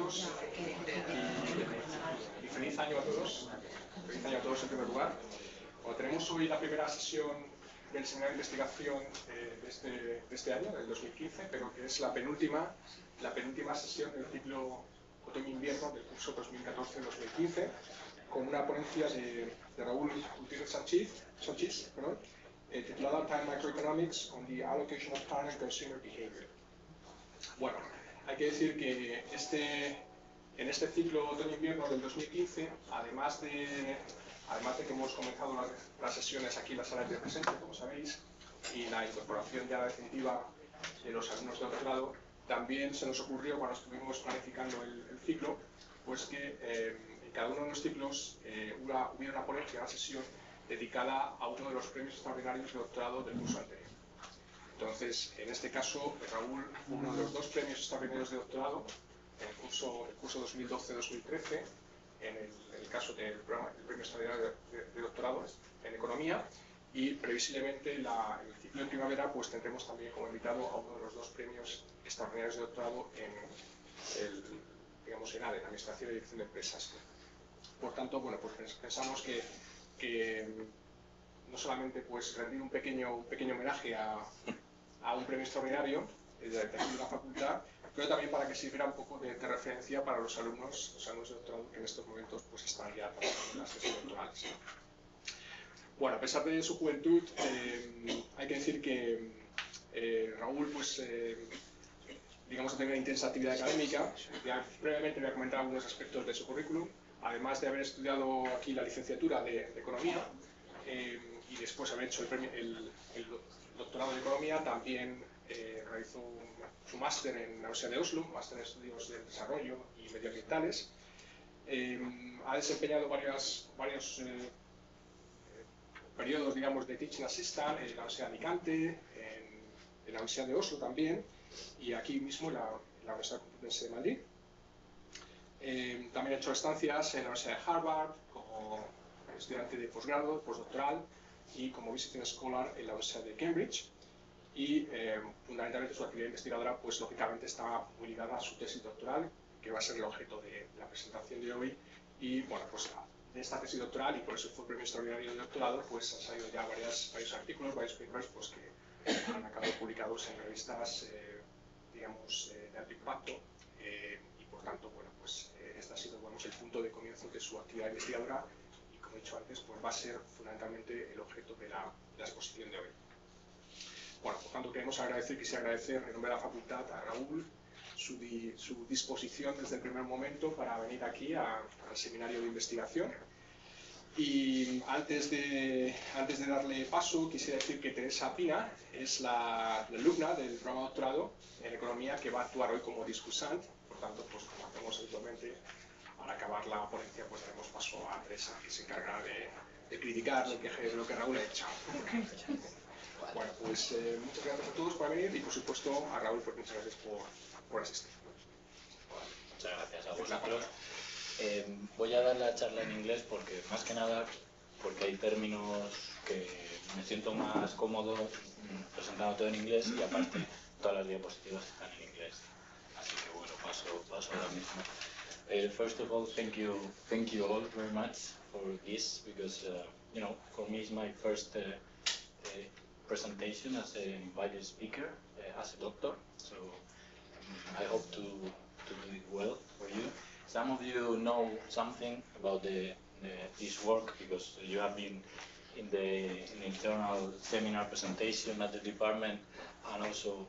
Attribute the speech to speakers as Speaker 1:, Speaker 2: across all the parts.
Speaker 1: todos y feliz año a todos. Feliz año a todos en primer lugar. Bueno, tenemos hoy la primera sesión del seminario de investigación de este año, del 2015, pero que es la penúltima sesión del ciclo otoño-invierno del curso 2014-2015, con una ponencia de Raúl Gutiérrez Sanchís, titulada Untitled Microeconomics on the Allocation of Time and Consumer Behavior. Bueno, hay que decir que en este ciclo otoño-invierno del 2015, además de que hemos comenzado las sesiones aquí en la sala de presencia, como sabéis, y la incorporación ya definitiva de los alumnos de doctorado, también se nos ocurrió, cuando estuvimos planificando el ciclo, pues que en cada uno de los ciclos hubiera una ponencia, una sesión dedicada a uno de los premios extraordinarios de doctorado del curso anterior. Entonces, en este caso, Raúl fue uno de los dos premios extraordinarios de doctorado en el curso 2012-2013, en el caso del premio extraordinario de doctorado en economía, y previsiblemente en el ciclo de primavera pues tendremos también como invitado a uno de los dos premios extraordinarios de doctorado en ADE, en Administración y Dirección de Empresas. Por tanto, bueno, pues pensamos que no solamente pues rendir un pequeño homenaje a un premio extraordinario de la facultad, pero también para que sirviera un poco de referencia para los alumnos de doctorado que en estos momentos pues están ya trabajando en las tesis doctorales. Bueno, a pesar de su juventud, hay que decir que Raúl, pues, digamos, tiene una intensa actividad académica. Ya brevemente voy a comentar algunos aspectos de su currículum. Además de haber estudiado aquí la licenciatura de Economía y después haber hecho el doctorado en Economía, también realizó su máster en la Universidad de Oslo, máster en Estudios del Desarrollo y Medioambientales. Ha desempeñado varios periodos, digamos, de teaching assistant en la Universidad de Alicante, en la Universidad de Oslo también, y aquí mismo en la Universidad Complutense de Madrid. También ha hecho estancias en la Universidad de Harvard como estudiante de posgrado, postdoctoral, y como visiting scholar en la Universidad de Cambridge. Y fundamentalmente su actividad investigadora, pues lógicamente está muy ligada a su tesis doctoral, que va a ser el objeto de la presentación de hoy. Y bueno, pues de esta tesis doctoral, y por eso fue el premio extraordinario de doctorado, pues han salido ya varios artículos, varios papers, pues que han acabado publicados en revistas, digamos, de alto impacto, y por tanto, bueno, pues este ha sido, digamos, el punto de comienzo de su actividad investigadora, y como he dicho antes, pues va a ser fundamentalmente el objeto de la exposición de hoy. Bueno, por tanto, quisiera agradecer en nombre de la facultad a Raúl su disposición desde el primer momento para venir aquí al seminario de investigación. Y antes de darle paso, quisiera decir que Teresa Pina es la alumna del programa de doctorado en Economía que va a actuar hoy como discursante. Por tanto, pues como hacemos habitualmente, al acabar la ponencia, pues daremos paso a Teresa, que se encargará de criticar lo que Raúl ha hecho. Bueno, pues muchas gracias a todos por venir y, por supuesto, a Raúl, pues muchas gracias por asistir.
Speaker 2: Muchas gracias a vosotros. Voy a dar la charla en inglés porque, más que nada, porque hay términos que me siento más cómodo presentando todo en inglés, y aparte todas las diapositivas están en inglés. Así que bueno, paso ahora mismo. First of all, thank you all very much for this, because for me it's my first presentation as an invited speaker, as a doctor, so I hope to do it well for you. Some of you know something about this work because you have been in the internal seminar presentation at the department, and also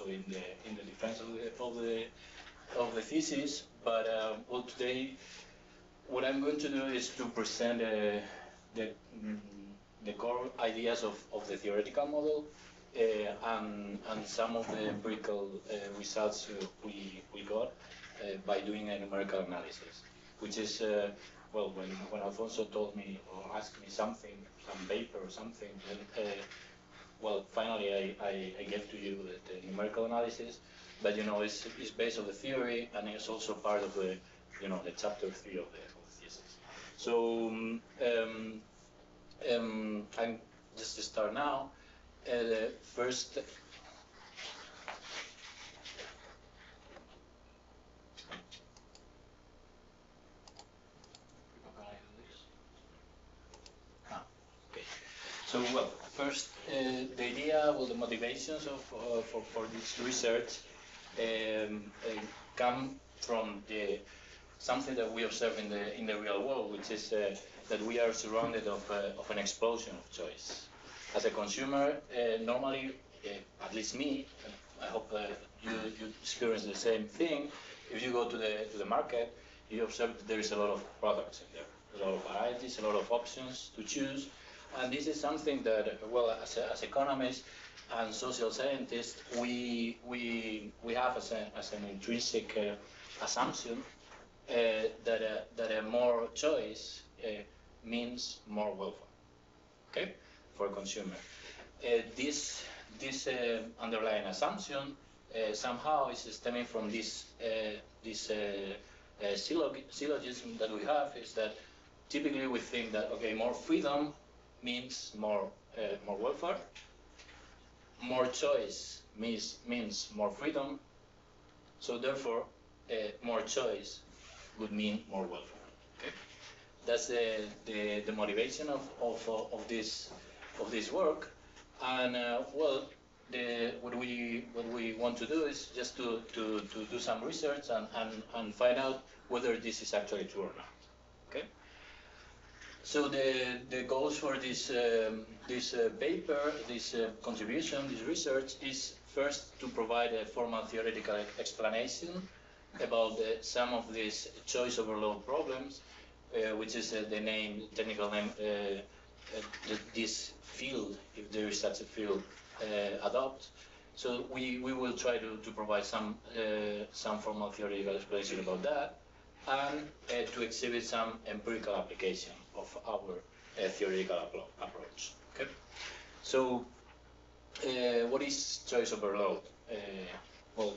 Speaker 2: in the defense of the thesis. But well, today what I'm going to do is to present the core ideas of the theoretical model and some of the empirical results we got by doing a numerical analysis, which is, well, when Alfonso told me or asked me something, some paper or something, then, well, finally I gave to you the numerical analysis, but it's based on the theory, and it's also part of the chapter 3 of the thesis. So I'm just to start now. First, So, well, first, the idea, well, the motivations of for this research come from something that we observe in the real world, which is that we are surrounded of an explosion of choice. As a consumer, normally, at least me, I hope you experience the same thing. If you go to the market, you observe that there is a lot of products in there, a lot of varieties, a lot of options to choose, and this is something that, well, as economists and social scientists, we have as an intrinsic assumption that more choice means more welfare, okay, for a consumer. This underlying assumption somehow is stemming from this syllogism that we have, is that typically we think that, okay, more freedom means more welfare, more choice means more freedom, so therefore more choice would mean more welfare. Okay, that's the motivation of this work, and well, what we want to do is just to do some research and find out whether this is actually true or not. Okay. So the goals for this paper, this contribution, this research, is first to provide a formal theoretical explanation about some of these choice overload problems, which is the technical name this field, if there is such a field, adopt. So we will try to provide some formal theoretical explanation about that, and to exhibit some empirical application of our theoretical approach. Okay. So what is choice overload? Well,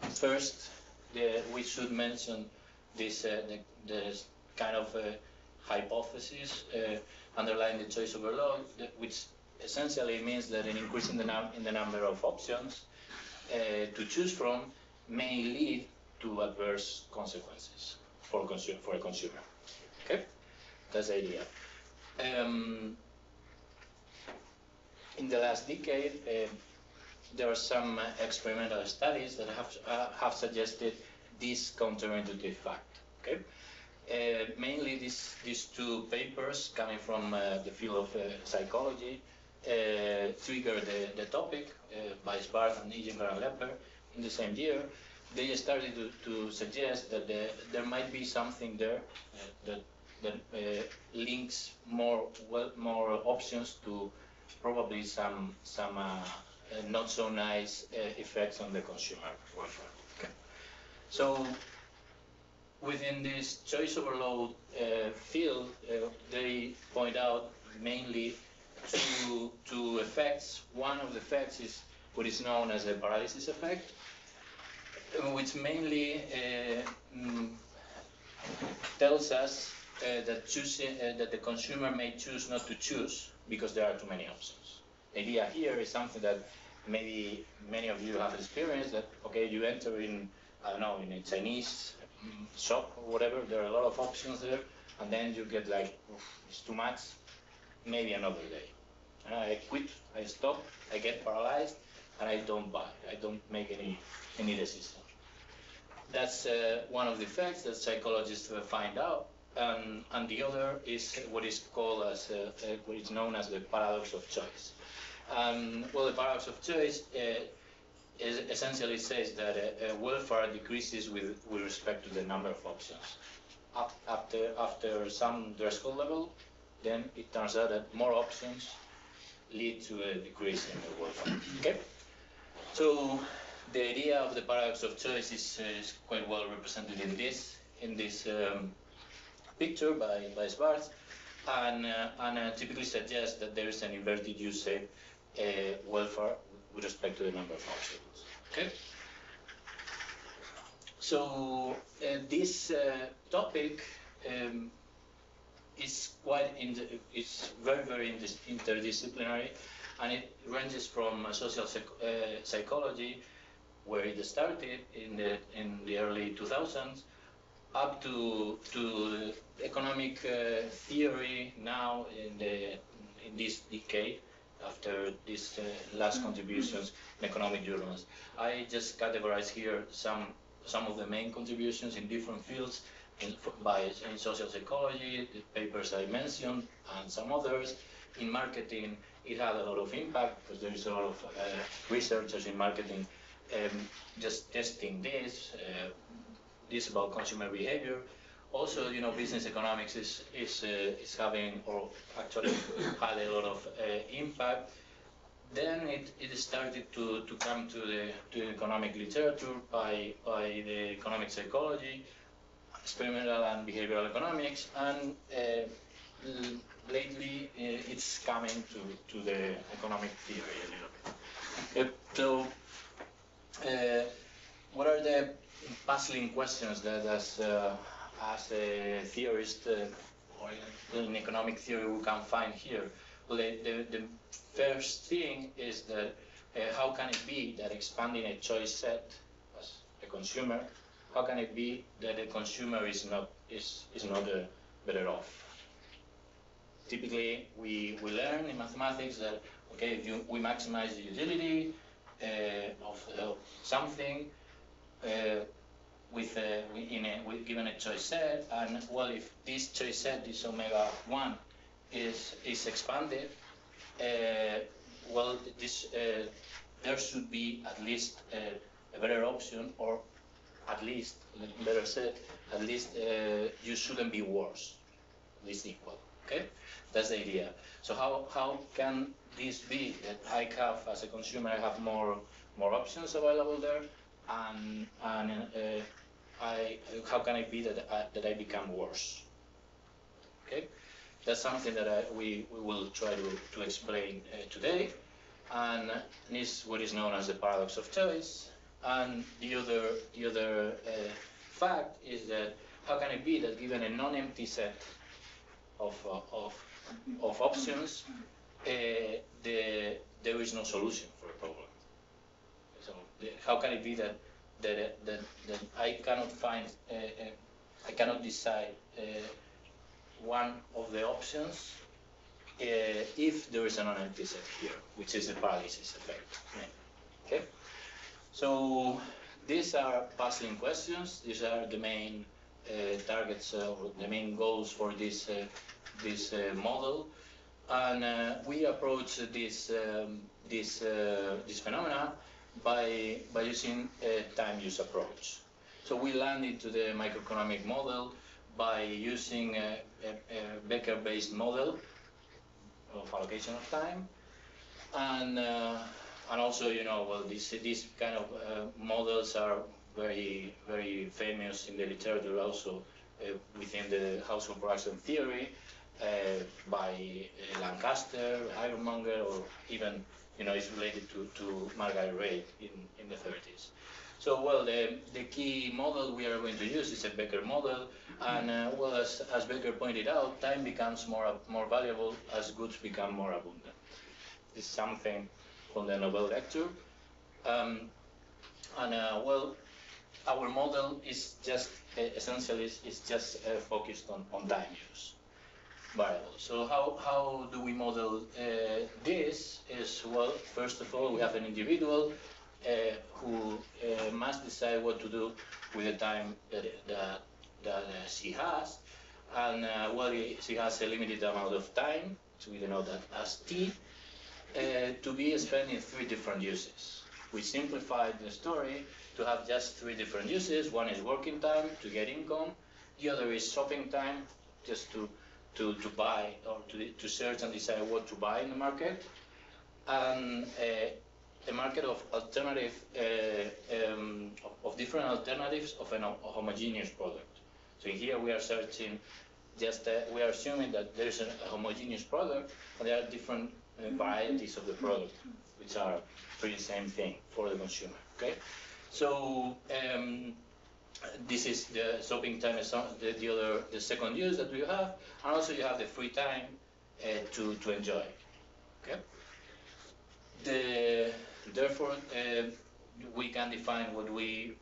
Speaker 2: first we should mention this the kind of hypothesis underlying the choice overload, which essentially means that an increase in the number of options to choose from may lead to adverse consequences for a consumer. Okay, that's the idea. In the last decade, there are some experimental studies that have suggested this counterintuitive fact. Okay, mainly these two papers coming from the field of psychology triggered the topic by Sparth and Iyengar and Lepper in the same year. They started to suggest that there might be something there that links more options to probably some not so nice effects on the consumer welfare. Okay. So within this choice overload field, they point out mainly two effects. One of the effects is what is known as a paralysis effect, which mainly tells us that the consumer may choose not to choose because there are too many options. The idea here is something that maybe many of you have experienced, that, okay, you enter in, I don't know, in a Chinese shop or whatever, there are a lot of options there, and then you get like, it's too much, maybe another day. I quit, I stop, I get paralyzed, and I don't buy, I don't make any decision. That's one of the effects that psychologists find out, and the other is what is called as what is known as the paradox of choice. Well, the paradox of choice essentially says that welfare decreases with respect to the number of options. After some threshold level, then it turns out that more options lead to a decrease in the welfare. Okay, so the idea of the paradox of choice is quite well represented in this picture by Sparth, and typically suggests that there is an inverted U-shape welfare with respect to the number of options. Okay. So this topic is very interdisciplinary, and it ranges from social psychology, where it started in the early 2000s, up to economic theory now in in this decade after these last contributions in economic journals. I just categorize here some of the main contributions in different fields in social psychology, the papers I mentioned, and some others. In marketing, it had a lot of impact because there is a lot of researchers in marketing just testing this about consumer behavior. Also, business economics is having, or actually had a lot of impact. Then it started to come to the economic literature by the economic psychology, experimental and behavioral economics, and lately it's coming to the economic theory a little bit. So, what are the puzzling questions that as a theorist or in economic theory we can find here? Well, the first thing is that how can it be that expanding a choice set as a consumer, how can it be that a consumer is not better off? Typically, we learn in mathematics that if we maximize the utility of something given a choice set, and well, if this choice set, this omega 1, is expanded, well, there should be at least a better option, or at least, better said, at least you shouldn't be worse, at least equal. Okay, that's the idea. So how can this be that I have, as a consumer, I have more options available there, and how can it be that I become worse? Okay, that's something that we will try to explain today, and is what is known as the paradox of choice. And the other fact is that how can it be that given a non-empty set of options, there is no solution for a problem? So how can it be that I cannot find, I cannot decide one of the options if there is a non-empty set here, which is the paralysis effect. Okay, so these are puzzling questions. These are the main targets, or the main goals for this model, and we approach this phenomena by using a time use approach. So we land into the microeconomic model by using a Becker-based model of allocation of time, and also, well, these kind of models are very, very famous in the literature, also within the household production theory, by Lancaster, Ironmonger, or even, it's related to Margaret Ray in the 30s. So, well, the key model we are going to use is a Becker model, and well, as Becker pointed out, time becomes more valuable as goods become more abundant. This is something from the Nobel lecture, and well, our model is just essentially is just focused on time use variables. So how do we model this? Is, well, first of all, we have an individual who must decide what to do with the time that she has, and well, she has a limited amount of time, so we denote that as t, to be spent in 3 different uses. We simplified the story to have just 3 different uses. One is working time to get income. The other is shopping time, just to buy, or to search and decide what to buy in the market. And a market of alternative, of different alternatives of a homogeneous product. So here we are searching, we are assuming that there is a homogeneous product, and there are different varieties of the product, which are pretty same thing for the consumer. Okay, so this is the shopping time, the second use that we have, and also you have the free time to enjoy. Okay, therefore we can define what we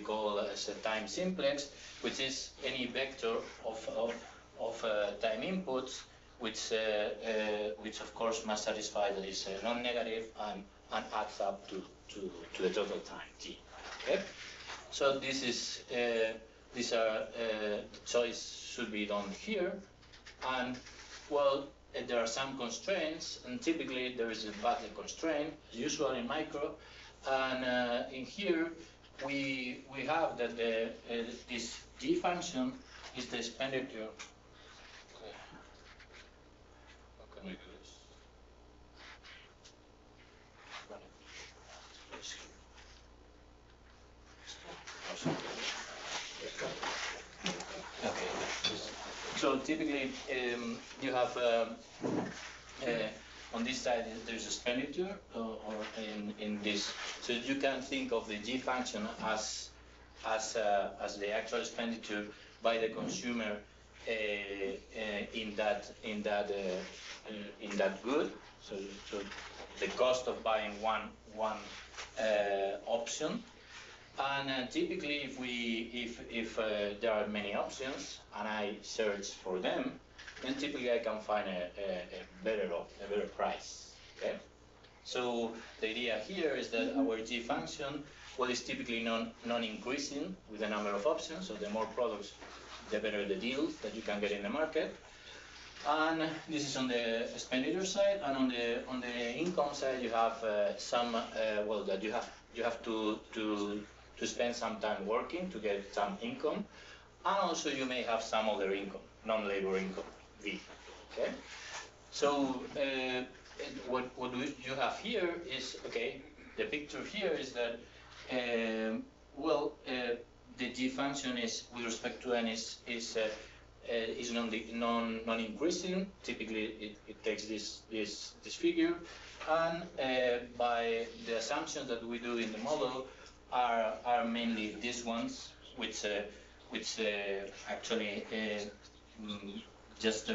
Speaker 2: call as a time simplex, which is any vector of time inputs, which of course must satisfy that is non-negative and adds up to the total time t. Okay, so this is these are the choice should be done here, and well, there are some constraints, and typically there is a button constraint, as usual in micro, and in here we have that this g function is the expenditure. Okay. How can we do this? Okay. So typically, you have on this side there's expenditure, or in this. So you can think of the g function as the actual expenditure by the consumer in that good. So the cost of buying one option. And typically, if there are many options and I search for them, then typically I can find a better price. Okay. So the idea here is that our g function, well, is typically non-increasing with the number of options. So the more products, the better the deal that you can get in the market. And this is on the expenditure side, and on the income side, you have some well, that you have to spend some time working to get some income, and also you may have some other income, non-labor income, V. Okay, so what you have here is, okay, the picture here is that well, the g function is with respect to n is non-increasing. Typically, it takes this figure, and by the assumptions that we do in the model are mainly these ones, which actually just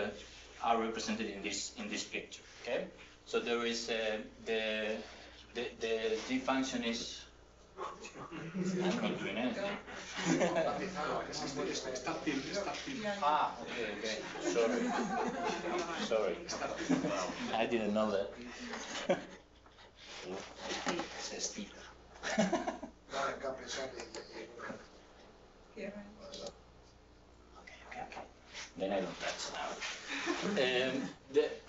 Speaker 2: are represented in this picture. Okay, so there is the g function is. I'm not doing anything. Okay. Sorry. I didn't know that. Okay. Then I don't touch now.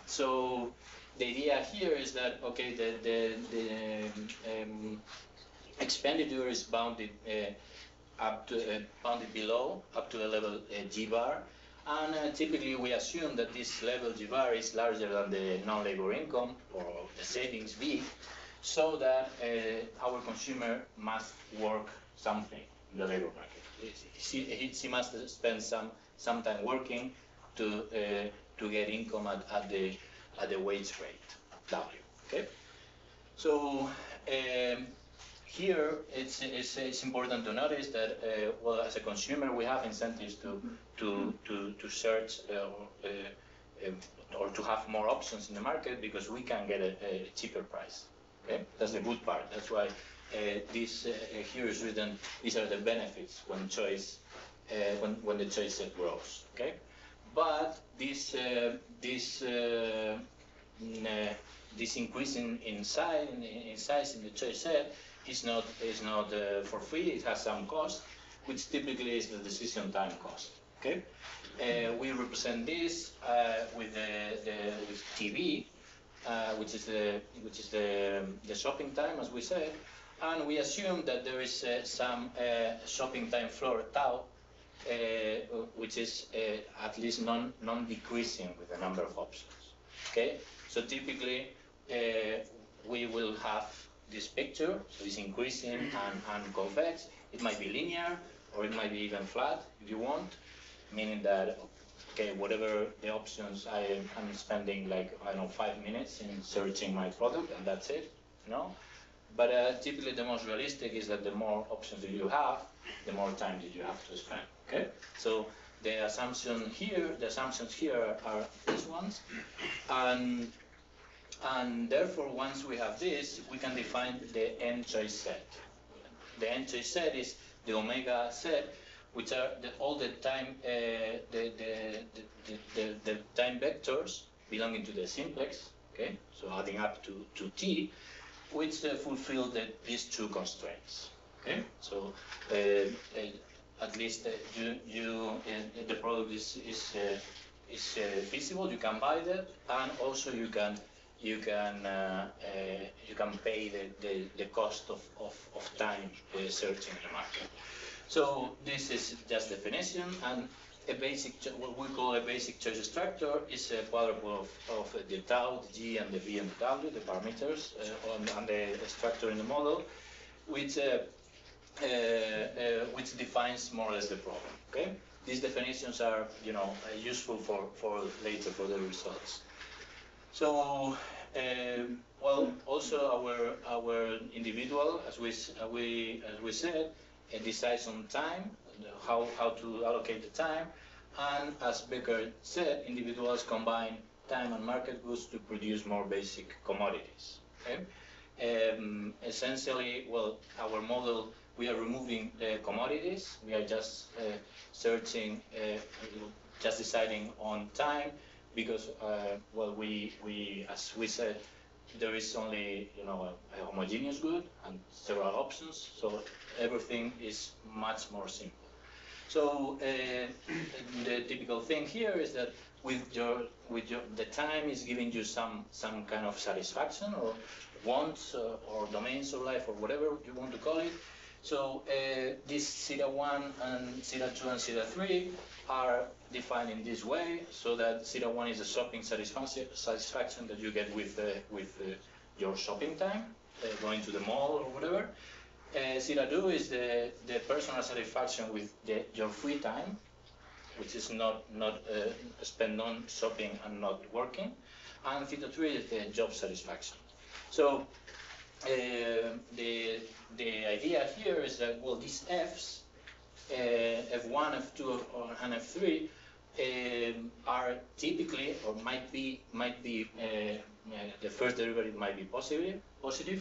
Speaker 2: So the idea here is that, okay, the expenditure is bounded bounded below up to the level g bar, and typically we assume that this level g bar is larger than the non-labor income or the savings v, so that our consumer must work something in the labor market. She must spend some time working to get income at the wage rate W. Okay, so. Here, it's important to notice that, well, as a consumer, we have incentives to search or to have more options in the market because we can get a cheaper price. Okay, that's the good part. That's why this here is written. These are the benefits when choice when the choice set grows. Okay, but this increase in size in the choice set is not for free. It has some cost, which typically is the decision time cost. Okay, we represent this with TV, which is the shopping time, as we said, and we assume that there is some shopping time floor tau, which is at least non-decreasing with the number of options. Okay, so typically we will have this picture, so it's increasing and convex. It might be linear, or it might be even flat if you want, meaning that, okay, whatever the options, I'm spending like, I don't know, 5 minutes in searching my product, and that's it, you know? But typically the most realistic is that the more options that you have, the more time that you have to spend, okay? So the assumptions here are these ones, and therefore, once we have this, we can define the n-choice set. The n-choice set is the omega set, which are all the time, the time vectors belonging to the simplex, okay, so adding up to t, which fulfill these two constraints. Okay, so at least the product is feasible. You can buy that, and also you can pay the cost of time searching the market. So this is just definition, and a basic, what we call a basic choice structure, is a quadruple of the tau, the g, and the v and the w, the parameters and the structure in the model, which defines more or less the problem. Okay, these definitions are useful for later for the results. So well, also our individual, as we said, decides on time, how to allocate the time, and as Becker said, individuals combine time and market goods to produce more basic commodities. Okay? Essentially, well, our model, we are removing the commodities. We are just searching, just deciding on time, because well, we as we said, there is only a homogeneous good and several options, so everything is much more simple. So the typical thing here is that the time is giving you some kind of satisfaction or wants or domains of life or whatever you want to call it. So these zeta 1 and zeta 2 and zeta 3 are defined in this way, so that zeta 1 is the shopping satisfaction that you get with your shopping time, going to the mall or whatever. Zeta 2 is the personal satisfaction with your free time, which is not spent on shopping and not working. And theta 3 is the job satisfaction. So the idea here is that, well, these Fs, F1, F2, and F3, are typically, or might be the first derivative might be positive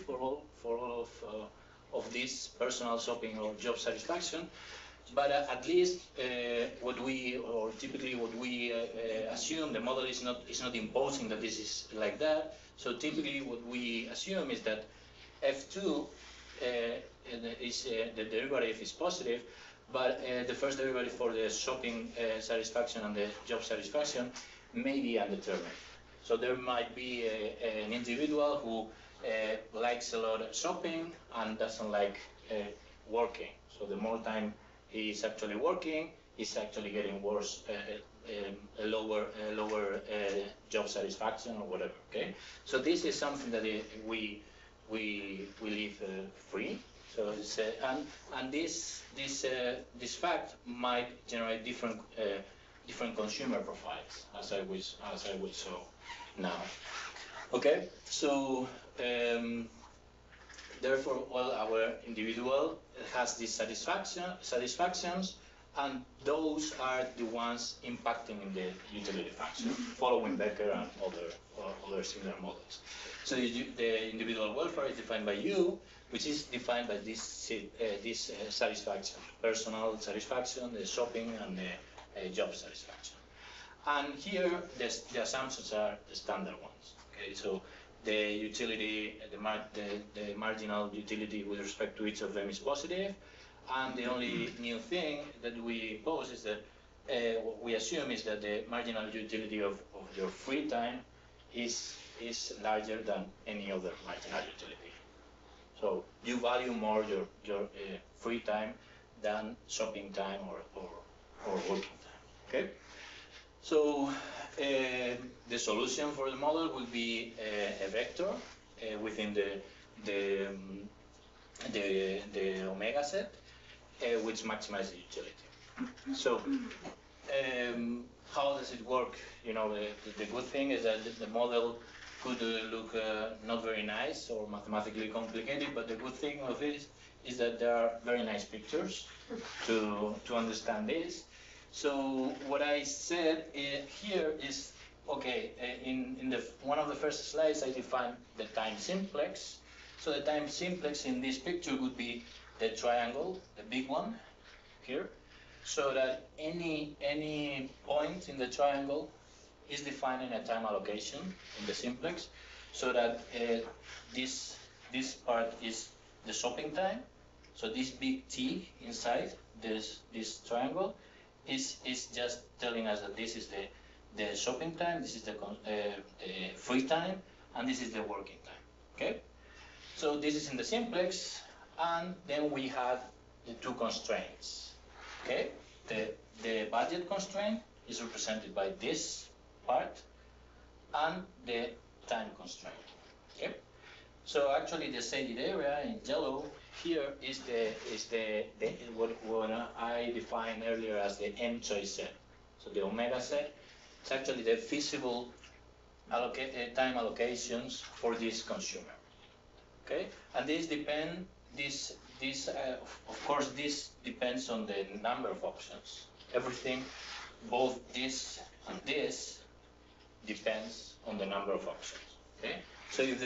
Speaker 2: for all of this personal shopping or job satisfaction, but at least typically what we assume, the model is not imposing that this is like that. So typically what we assume is that F2 is the derivative is positive, but the first derivative for the shopping satisfaction and the job satisfaction may be undetermined. So there might be an individual who likes a lot of shopping and doesn't like working. So the more time he's actually working, he's actually getting worse, a lower job satisfaction or whatever. Okay. So this is something that we leave free. So it's, and this fact might generate different consumer profiles, as I will show now. Okay, so therefore, well, our individual has these satisfactions, and those are the ones impacting in the utility function, following Becker and other similar models. So the individual welfare is defined by U, which is defined by this satisfaction, personal satisfaction, the shopping, and the job satisfaction. And here, the assumptions are the standard ones. Okay, so the utility, the marginal utility with respect to each of them is positive, and the only new thing that we pose is that what we assume is that the marginal utility of your free time is larger than any other marginal utility. So you value more your free time than shopping time or working time. Okay. So the solution for the model will be a vector within the omega set, which maximizes the utility. So how does it work? You know, the good thing is that the model could look not very nice or mathematically complicated, but the good thing of it is that there are very nice pictures to understand this. So what I said here is, okay, in one of the first slides I defined the time simplex. So the time simplex in this picture would be the triangle, the big one here, so that any point in the triangle is defining a time allocation in the simplex, so that this part is the shopping time. So this big T inside this triangle is just telling us that this is the shopping time, this is the free time, and this is the working time. Okay. So this is in the simplex, and then we have the two constraints. Okay. The budget constraint is represented by this part, and the time constraint. Okay. So actually, the shaded area in yellow here is what I defined earlier as the n choice set. So the omega set. It's actually the feasible time allocations for this consumer. Okay, and this depend of course this depends on the number of options. Everything, both this and this, depends on the number of options. Okay, so if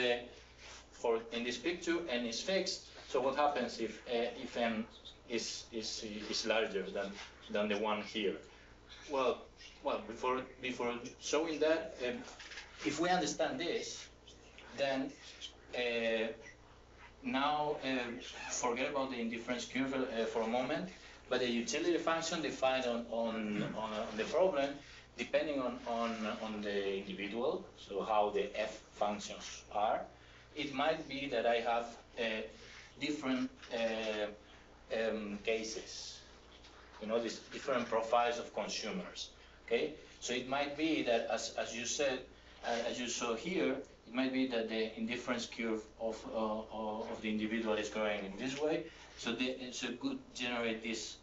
Speaker 2: in this picture n is fixed, so what happens if n is larger than the one here? Well, before showing that, if we understand this, then now forget about the indifference curve for a moment. But the utility function defined on the problem, depending on the individual, so how the f functions are, it might be that I have different cases. You know, these different profiles of consumers. Okay, so it might be that, as you said, as you saw here, it might be that the indifference curve of the individual is going in this way. So it could generate this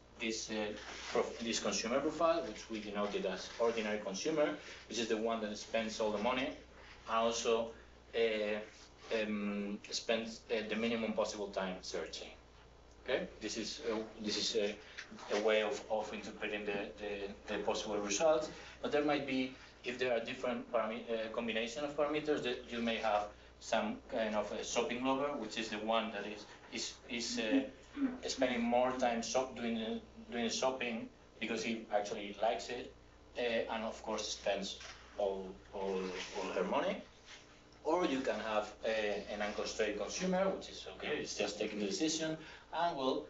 Speaker 2: consumer profile, which we denoted as ordinary consumer, which is the one that spends all the money, and also spends the minimum possible time searching. Okay, this is a way of interpreting the possible results. But there might be, if there are different combination of parameters, that you may have some kind of a shopping lover, which is the one that is spending more time doing shopping because he actually likes it, and of course spends all her money. Or you can have an unconstrained consumer, which is okay, it's just taking the decision, and well,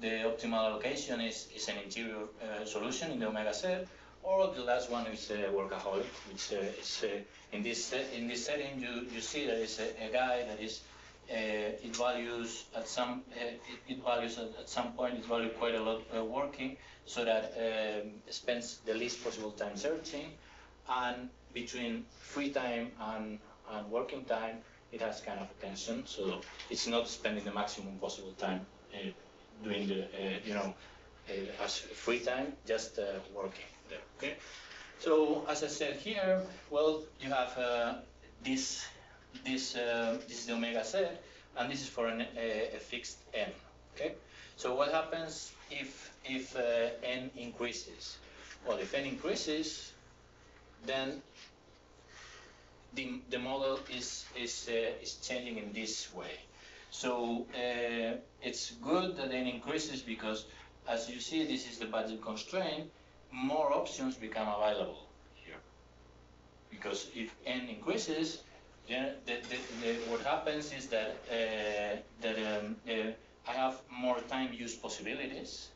Speaker 2: the optimal allocation is an interior solution in the omega set. Or the last one is a workaholic, which is in this setting you see that it's a guy that is it values at some point quite a lot working, so that spends the least possible time searching, and between free time and working time it has kind of a tension, so it's not spending the maximum possible time doing the as free time, just working there. Okay, so as I said here, well, you have this is the omega set, and this is for a fixed n. Okay, so what happens if n increases? Well, if n increases, then the model is changing in this way. So it's good that n increases because, as you see, this is the budget constraint. More options become available here. Because if n increases, then what happens is that I have more time use possibilities.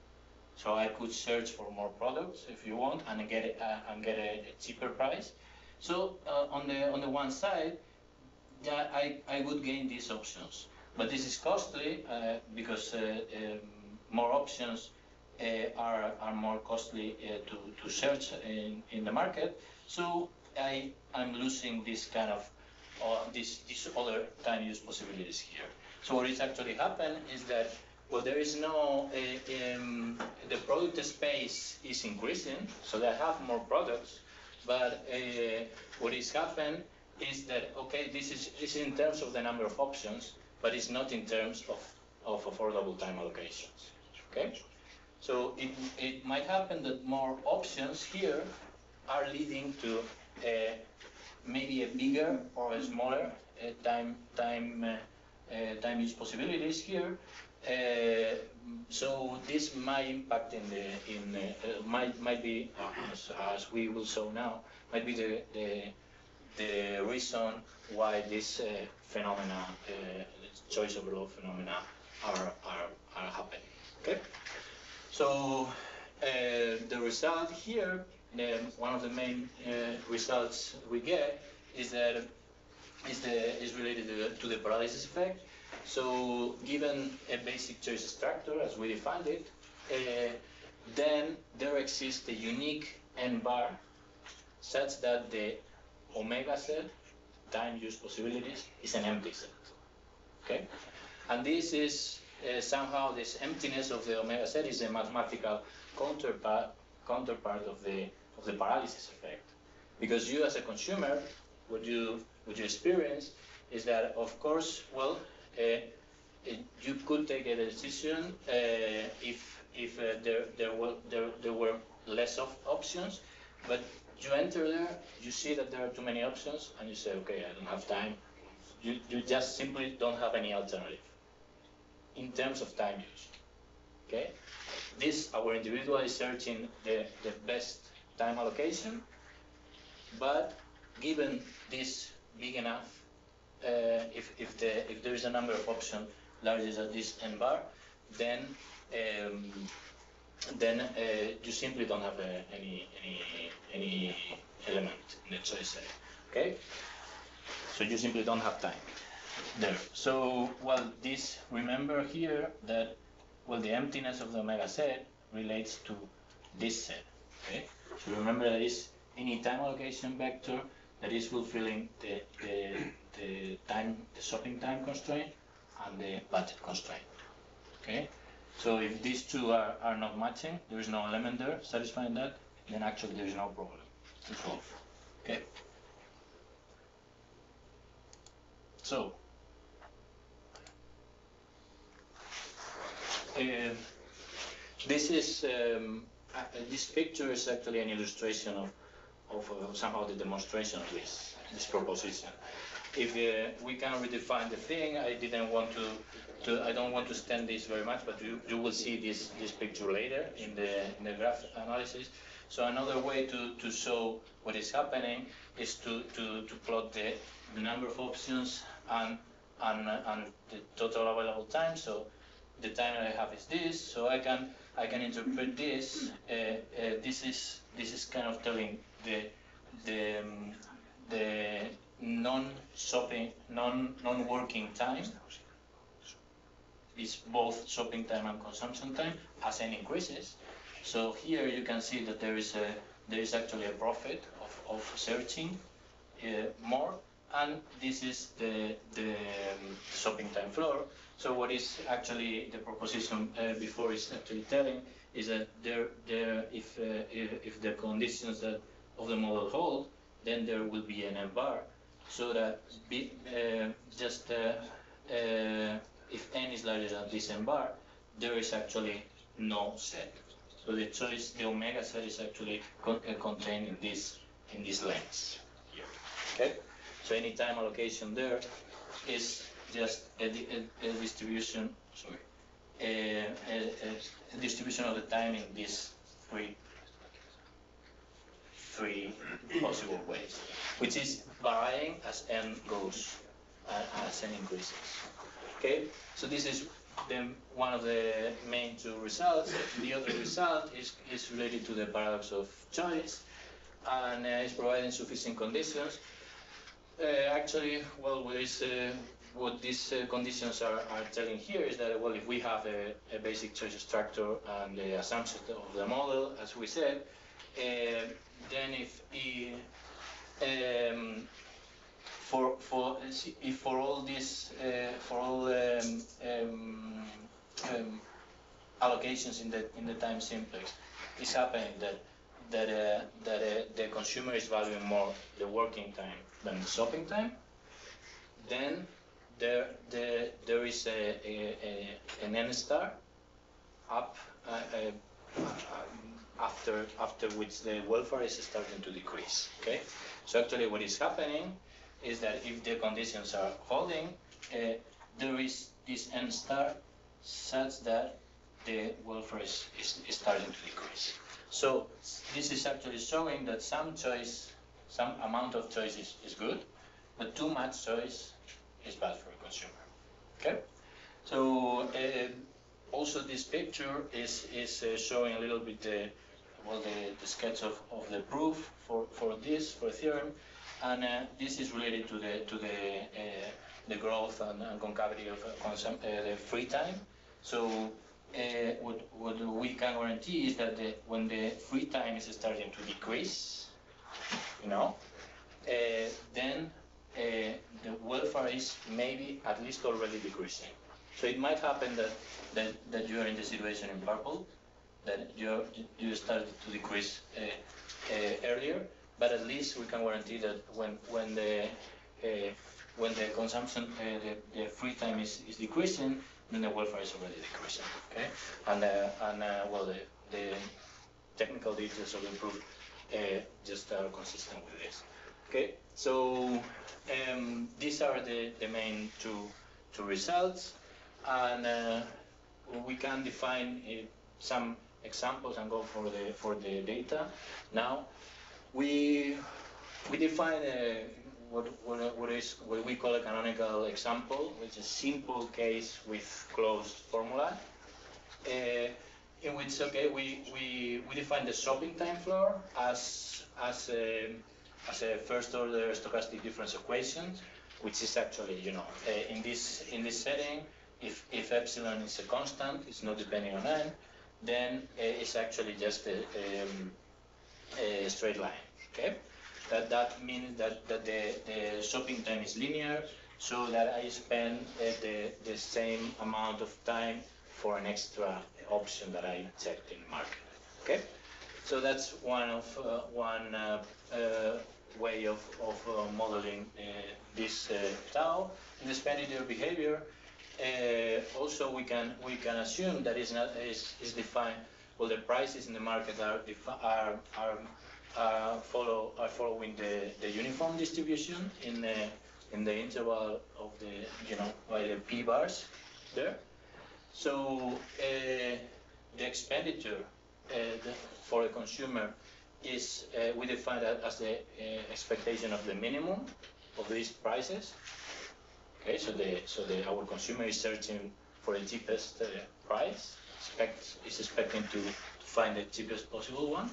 Speaker 2: So I could search for more products if you want, and get a cheaper price. So on the one side, that I would gain these options, but this is costly because more options are more costly to search in the market. So I'm losing this kind of these other time use possibilities here. So what is actually happened is that, well, there is no the product space is increasing, so they have more products. But what is happened is that, okay, this is in terms of the number of options, but it's not in terms of affordable time allocations. Okay, so it might happen that more options here are leading to maybe a bigger or a smaller time use possibilities here, So this might impact might be as we will show now, might be the reason why this phenomena, choice overload phenomena, are happening. Okay. So the result here, one of the main results we get is that is related to the paralysis effect. So given a basic choice structure as we defined it, then there exists a unique n bar such that the omega set, time use possibilities, is an empty set. Okay, and this is somehow this emptiness of the omega set is a mathematical counterpart of the paralysis effect, because you as a consumer, what you experience is that, of course, well, you could take a decision if there were less options, but you enter there, you see that there are too many options, and you say, okay, I don't have time. You just simply don't have any alternative in terms of time use. Okay, our individual is searching the best time allocation, but given this big enough, if there is a number of options larger than this n bar, then you simply don't have any element in the choice set. Okay, so you simply don't have time there. So, well, remember here that, well, the emptiness of the omega set relates to this set. Okay, so remember that is any time allocation vector that is fulfilling the shopping time constraint and the budget constraint. Okay, so if these two are not matching, there is no element there satisfying that, then actually there is no problem to solve. Okay, so this picture is actually an illustration of somehow the demonstration of this proposition. If we can redefine the thing, I don't want to stand this very much, but you will see this picture later in the graph analysis. So another way to show what is happening is to plot the number of options and the total available time. So the time that I have is this. So I can interpret this. This is kind of telling the non-shopping, non-working time is both shopping time and consumption time as n increases. So here you can see that there is actually a profit of searching more, and this is the shopping time floor. So what is actually the proposition before is actually telling is that if the conditions of the model hold, then there will be an n bar, so that if n is larger than this n bar, there is actually no set. So the omega set is actually contained in this length here. Okay. So any time allocation there is just a distribution. Sorry, a distribution of the time in these three possible ways, which is varying as n goes, as n increases. Okay, so this is one of the main two results. The other result is related to the paradox of choice, and is providing sufficient conditions. Actually, well, what these conditions are telling here is that, well, if we have a basic choice structure and the assumption of the model, as we said, then if for all these allocations in the time simplex, it's happening that the consumer is valuing more the working time than the shopping time, then there is an n star up after which the welfare is starting to decrease. Okay, so actually what is happening is that if the conditions are holding, there is this n star such that the welfare is starting to decrease. So this is actually showing that some amount of choice is good, but too much choice is bad for a consumer. Okay? So also this picture is showing a little bit the sketch of the proof for a theorem, and this is related to the growth and concavity of the free time. So what we can guarantee is that when the free time is starting to decrease, then the welfare is maybe at least already decreasing. So it might happen that you are in the situation in purple, that you started to decrease earlier, but at least we can guarantee that when the consumption, the free time is decreasing, then the welfare is already decreasing. Okay, and well, the technical details of the proof just are consistent with this. Okay, so these are the main two results, and we can define some examples and go for the data. Now we define what we call a canonical example, which is a simple case with closed formula, in which we define the shopping time floor as a first order stochastic difference equation, which is actually in this setting, if epsilon is a constant, it's not depending on n, then it's actually just a straight line. Okay, that means that the shopping time is linear, so that I spend the same amount of time for an extra option that I checked in the market. Okay, so that's one way of modeling this tau. In the expenditure behavior, also we can assume that is defined. Well, the prices in the market are following the uniform distribution in the interval of by the p bars there. So the expenditure for a consumer is we define that as the expectation of the minimum of these prices. Okay, so our consumer is searching for the cheapest price, is expecting to find the cheapest possible one,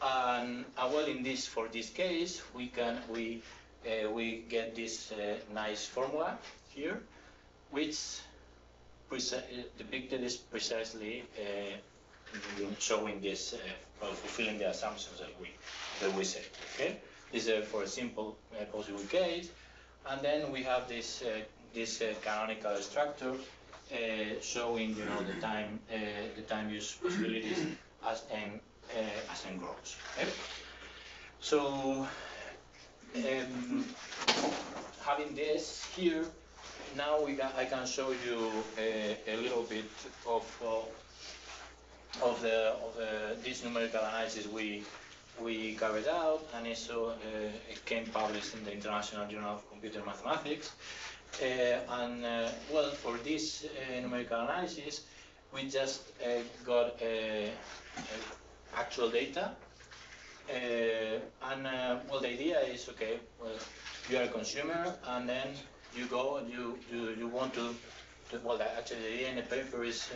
Speaker 2: and well, for this case, we get this nice formula here, which depicted is precisely showing this, fulfilling the assumptions that we said. Okay, this is for a simple possible case, and then we have this canonical structure showing the time use possibilities as n grows. Okay? So having this here, now I can show you a little bit of this numerical analysis we carried out, and also it came published in the International Journal of Computer Mathematics. Well, for this numerical analysis, we just got actual data, well, the idea is, okay, well, you are a consumer, and then you go and you want to well, actually the idea in the paper is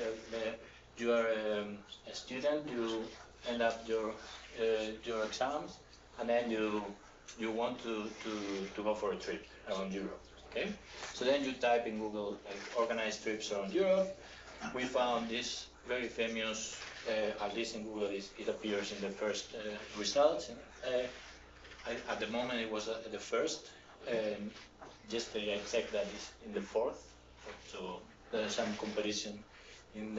Speaker 2: you are a student, you end up your exams, and then you want to go for a trip around Europe. Okay, so then you type in Google organized trips around Europe. We found this very famous, at least in Google, it appears in the first results. At the moment it was the first. Yesterday I checked that it's in the fourth. So there's some comparison in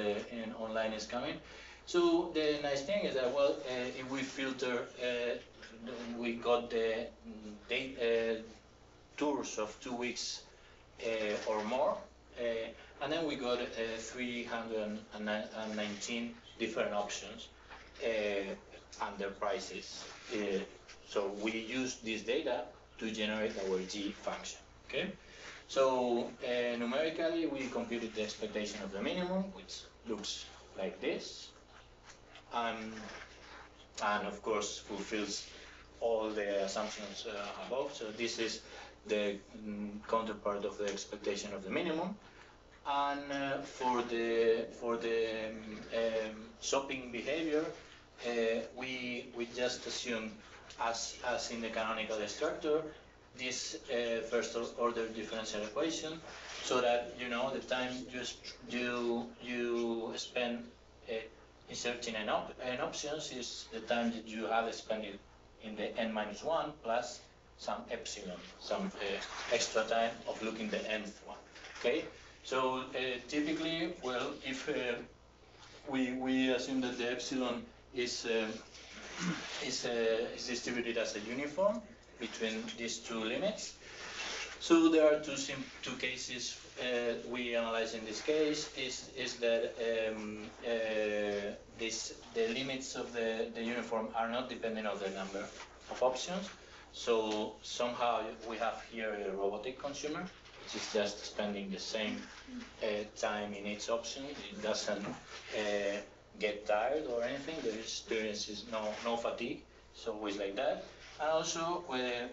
Speaker 2: online is coming. So the nice thing is that, well, if we filter, we got the tours of 2 weeks or more, and then we got 319 different options and their prices. So we use this data to generate our G function. Okay, So numerically, we computed the expectation of the minimum, which looks like this, and of course fulfills all the assumptions above. So this is the counterpart of the expectation of the minimum. And for the shopping behavior, we just assume, as in the canonical structure, this first order differential equation, so that the time you spend inserting an options is the time that you have spent it in the n-1 plus some epsilon, some extra time of looking the nth one. Okay, so typically, well, if we assume that the epsilon is distributed as a uniform between these two limits. So there are two cases we analyze in this case. Is that the limits of the uniform are not dependent on the number of options. So somehow we have here a robotic consumer, which is just spending the same time in each option. It doesn't get tired or anything. The experience is no fatigue. It's always like that. And also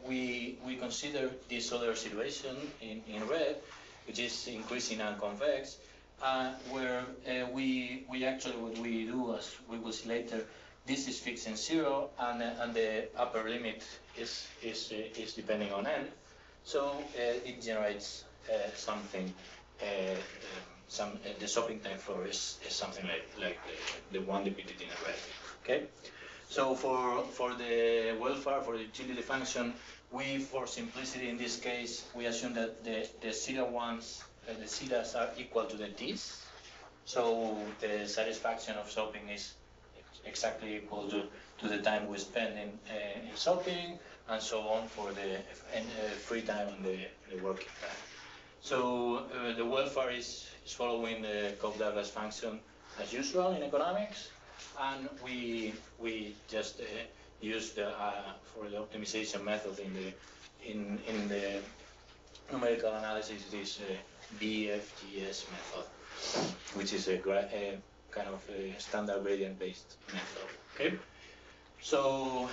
Speaker 2: we consider this other situation in red, which is increasing and convex, where we actually, what we do, as we will see later, this is fixed in 0, and the upper limit is depending on n. So it generates something. The shopping time floor is something like the one depicted in red. Okay. So for the welfare, for the utility function, we, for simplicity in this case, we assume that the zeta ones, the zetas are equal to the t's. So the satisfaction of shopping is exactly equal to the time we spend in shopping, and so on for the free time and the working time. So the welfare is following the Cobb-Douglas function as usual in economics. And we just use for the optimization method in the numerical analysis this BFGS method, which is a kind of a standard gradient-based method. Okay. So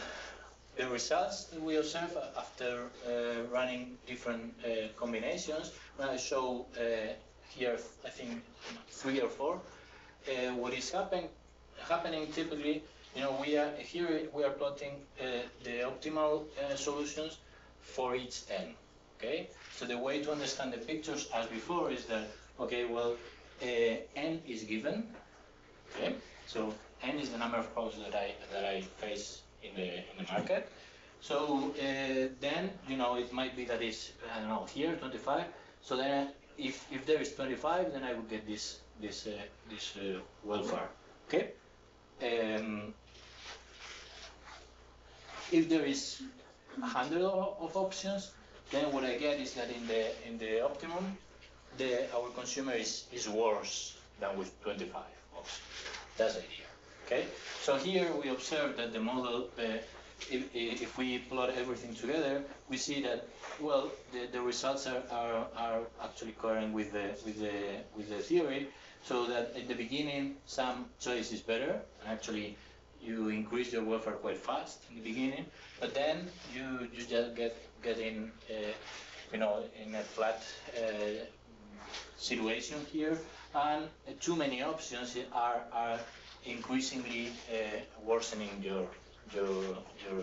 Speaker 2: the results that we observe after running different combinations, I show here I think 3 or 4. What is happening typically, we are plotting the optimal solutions for each n. Okay, so the way to understand the pictures as before is that, okay, well, n is given. Okay, so n is the number of products that I face in the market. So then it might be that it's, I don't know, here 25. So then if there is 25, then I would get this welfare. Okay. If there is 100 of options, then what I get is that in the optimum, our consumer is worse than with 25 options. That's the idea. Okay. So here we observe that the model, if we plot everything together, we see that, well, the results are actually coherent with the theory. So that at the beginning, some choice is better, and actually you increase your welfare quite fast in the beginning, but then you just get in, in a flat situation here, and too many options are increasingly worsening your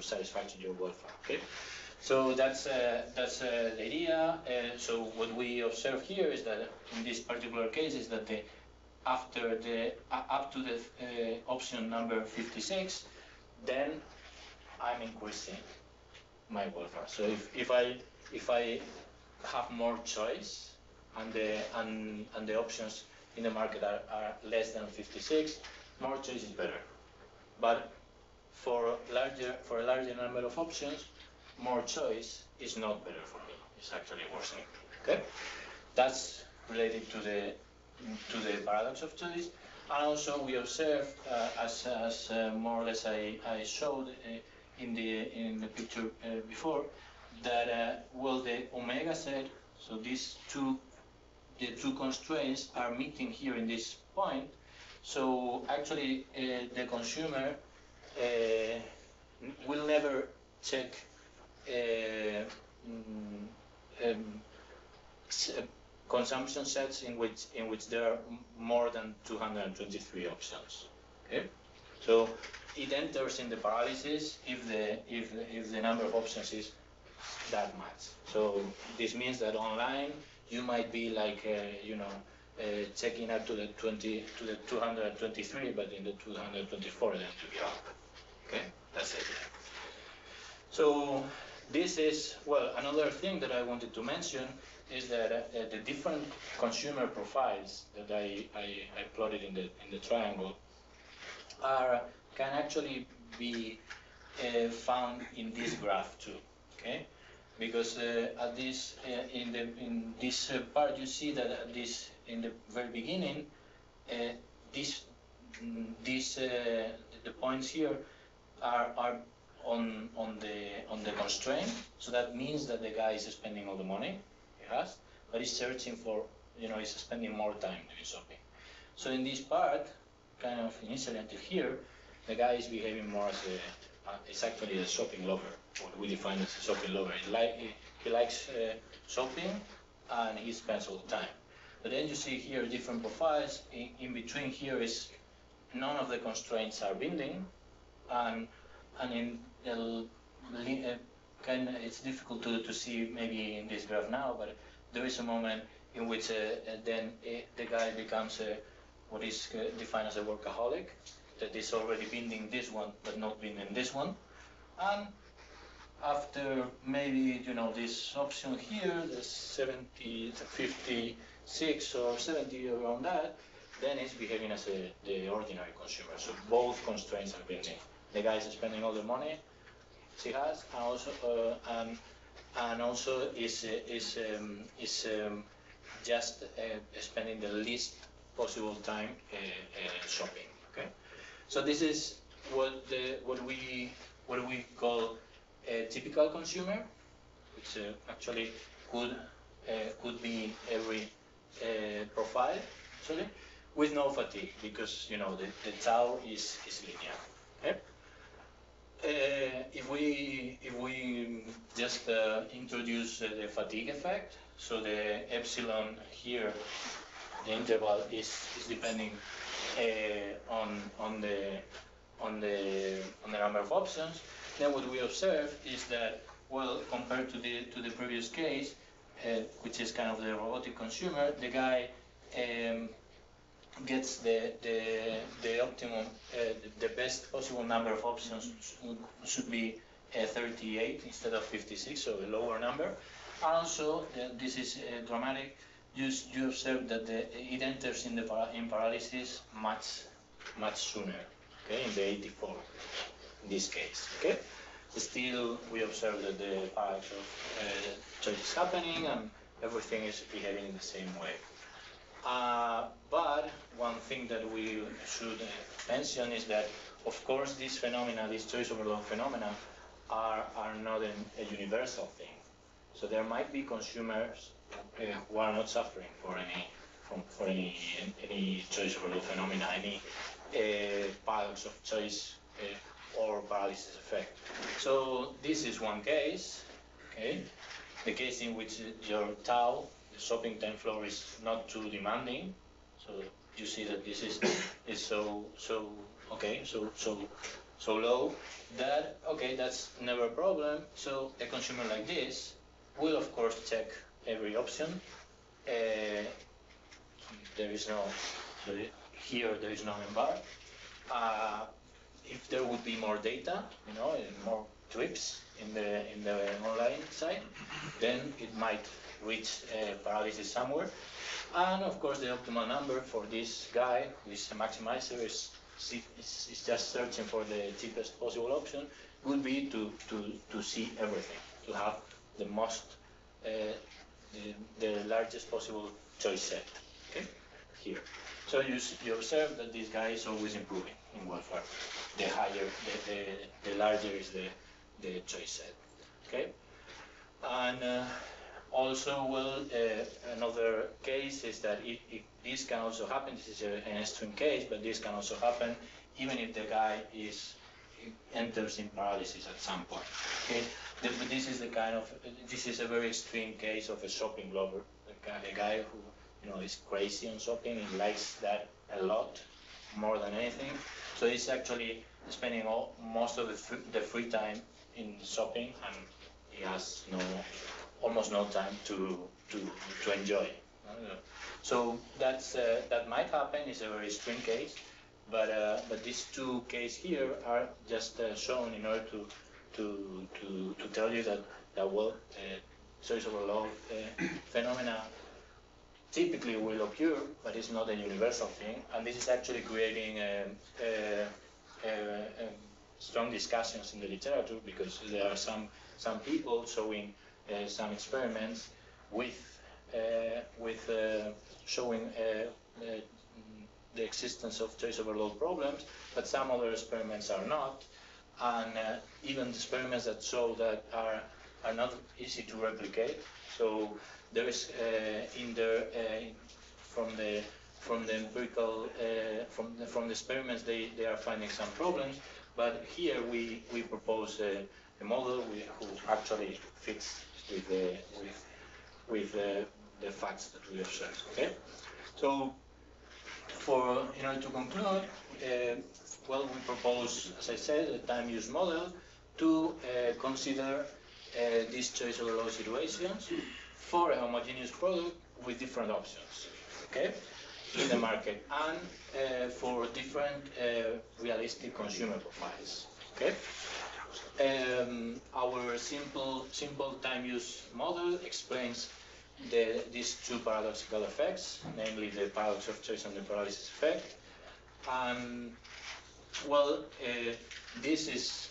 Speaker 2: satisfaction, your welfare. Okay, so that's the idea. So what we observe here is that in this particular case is that after up to the option number 56, then I'm increasing my welfare. So if I have more choice and the options in the market are less than 56, more choice is better. But for a larger number of options, more choice is not better for me. It's actually worsening. Okay, that's related to the paradox of choice. And also we observe, as more or less I showed in the picture before, that well, the omega set So the two constraints are meeting here in this point. So actually, the consumer will never check consumption sets in which there are more than 223 options. Okay, so it enters in the paralysis if the number of options is that much. So this means that online you might be like checking up to the 223, but in the 224 then you give up. Okay, that's it. So this is, well, another thing that I wanted to mention is that the different consumer profiles that I plotted in the triangle can actually be found in this graph too. Okay, because at this in this part you see that at this in the very beginning the points here are on the constraint, so that means that the guy is spending all the money he has, but he's searching for, he's spending more time doing shopping. So in this part, kind of initially until here, the guy is behaving more as it's actually a shopping lover, what we define as a shopping lover. He likes shopping and he spends all the time. But then you see here different profiles. In between here is none of the constraints are binding, and in it's difficult to see maybe in this graph now, but there is a moment in which then the guy becomes what is defined as a workaholic, that is already binding this one but not binding this one. And after maybe this option here, the 70, 56 or 70 around that, then it's behaving as the ordinary consumer. So both constraints are binding. The guy is spending all the money she has, and also is just spending the least possible time shopping. Okay, so this is what we call a typical consumer, which actually could be every profile, actually, with no fatigue, because the tau is linear. Okay. If we just introduce the fatigue effect, so the epsilon here, the interval is depending on the number of options. Then what we observe is that, well, compared to the previous case, which is kind of the robotic consumer, the guy gets the optimum, the best possible number of options should be 38 instead of 56, so a lower number. And also, this is dramatic. You observe that it enters in paralysis much sooner. Okay, in the 84 in this case. Okay, still we observe that the paradox of choice is happening and everything is behaving in the same way. But one thing that we should mention is that, of course, these phenomena, these choice overload phenomena, are not a universal thing. So there might be consumers who are not suffering for any choice overload phenomena, any paradox of choice or paralysis effect. So this is one case, okay? The case in which your tau, the shopping time flow, is not too demanding. So you see that this is so low that, okay, that's never a problem. So a consumer like this will of course check every option. There is no, here there is no bar. If there would be more data, more trips in the online side, then it might reach paralysis somewhere. And of course, the optimal number for this guy, who is a maximizer, is just searching for the cheapest possible option, would be to see everything, to have the most, the largest possible choice set. Okay, here. So you observe that this guy is always improving in welfare. The higher, the larger is the choice set. Okay, and Also, well, another case is that this can also happen. This is an extreme case, but this can also happen even if the guy enters in paralysis at some point. Okay, but this is a very extreme case of a shopping lover, a guy who is crazy on shopping. He likes that a lot, more than anything. So he's actually spending most of the free time in shopping, and he has almost no time to enjoy. So that might happen. It's a very extreme case, but these two cases here are just shown in order to tell you that well, choice overload phenomena typically will occur, but it's not a universal thing, and this is actually creating strong discussions in the literature, because there are some people showing some experiments with showing the existence of choice overload problems, but some other experiments are not, and even the experiments that show that are not easy to replicate. So there is in there from the empirical from the experiments they are finding some problems, but here we propose a model who actually fits with the facts that we observe. Okay, so in order to conclude, well, we propose, as I said, a time-use model to consider these choice overload situations for a homogeneous product with different options, okay, in the market, and for different realistic consumer profiles, okay. Our simple time-use model explains these two paradoxical effects, namely the paradox of choice and the paralysis effect. Well, this is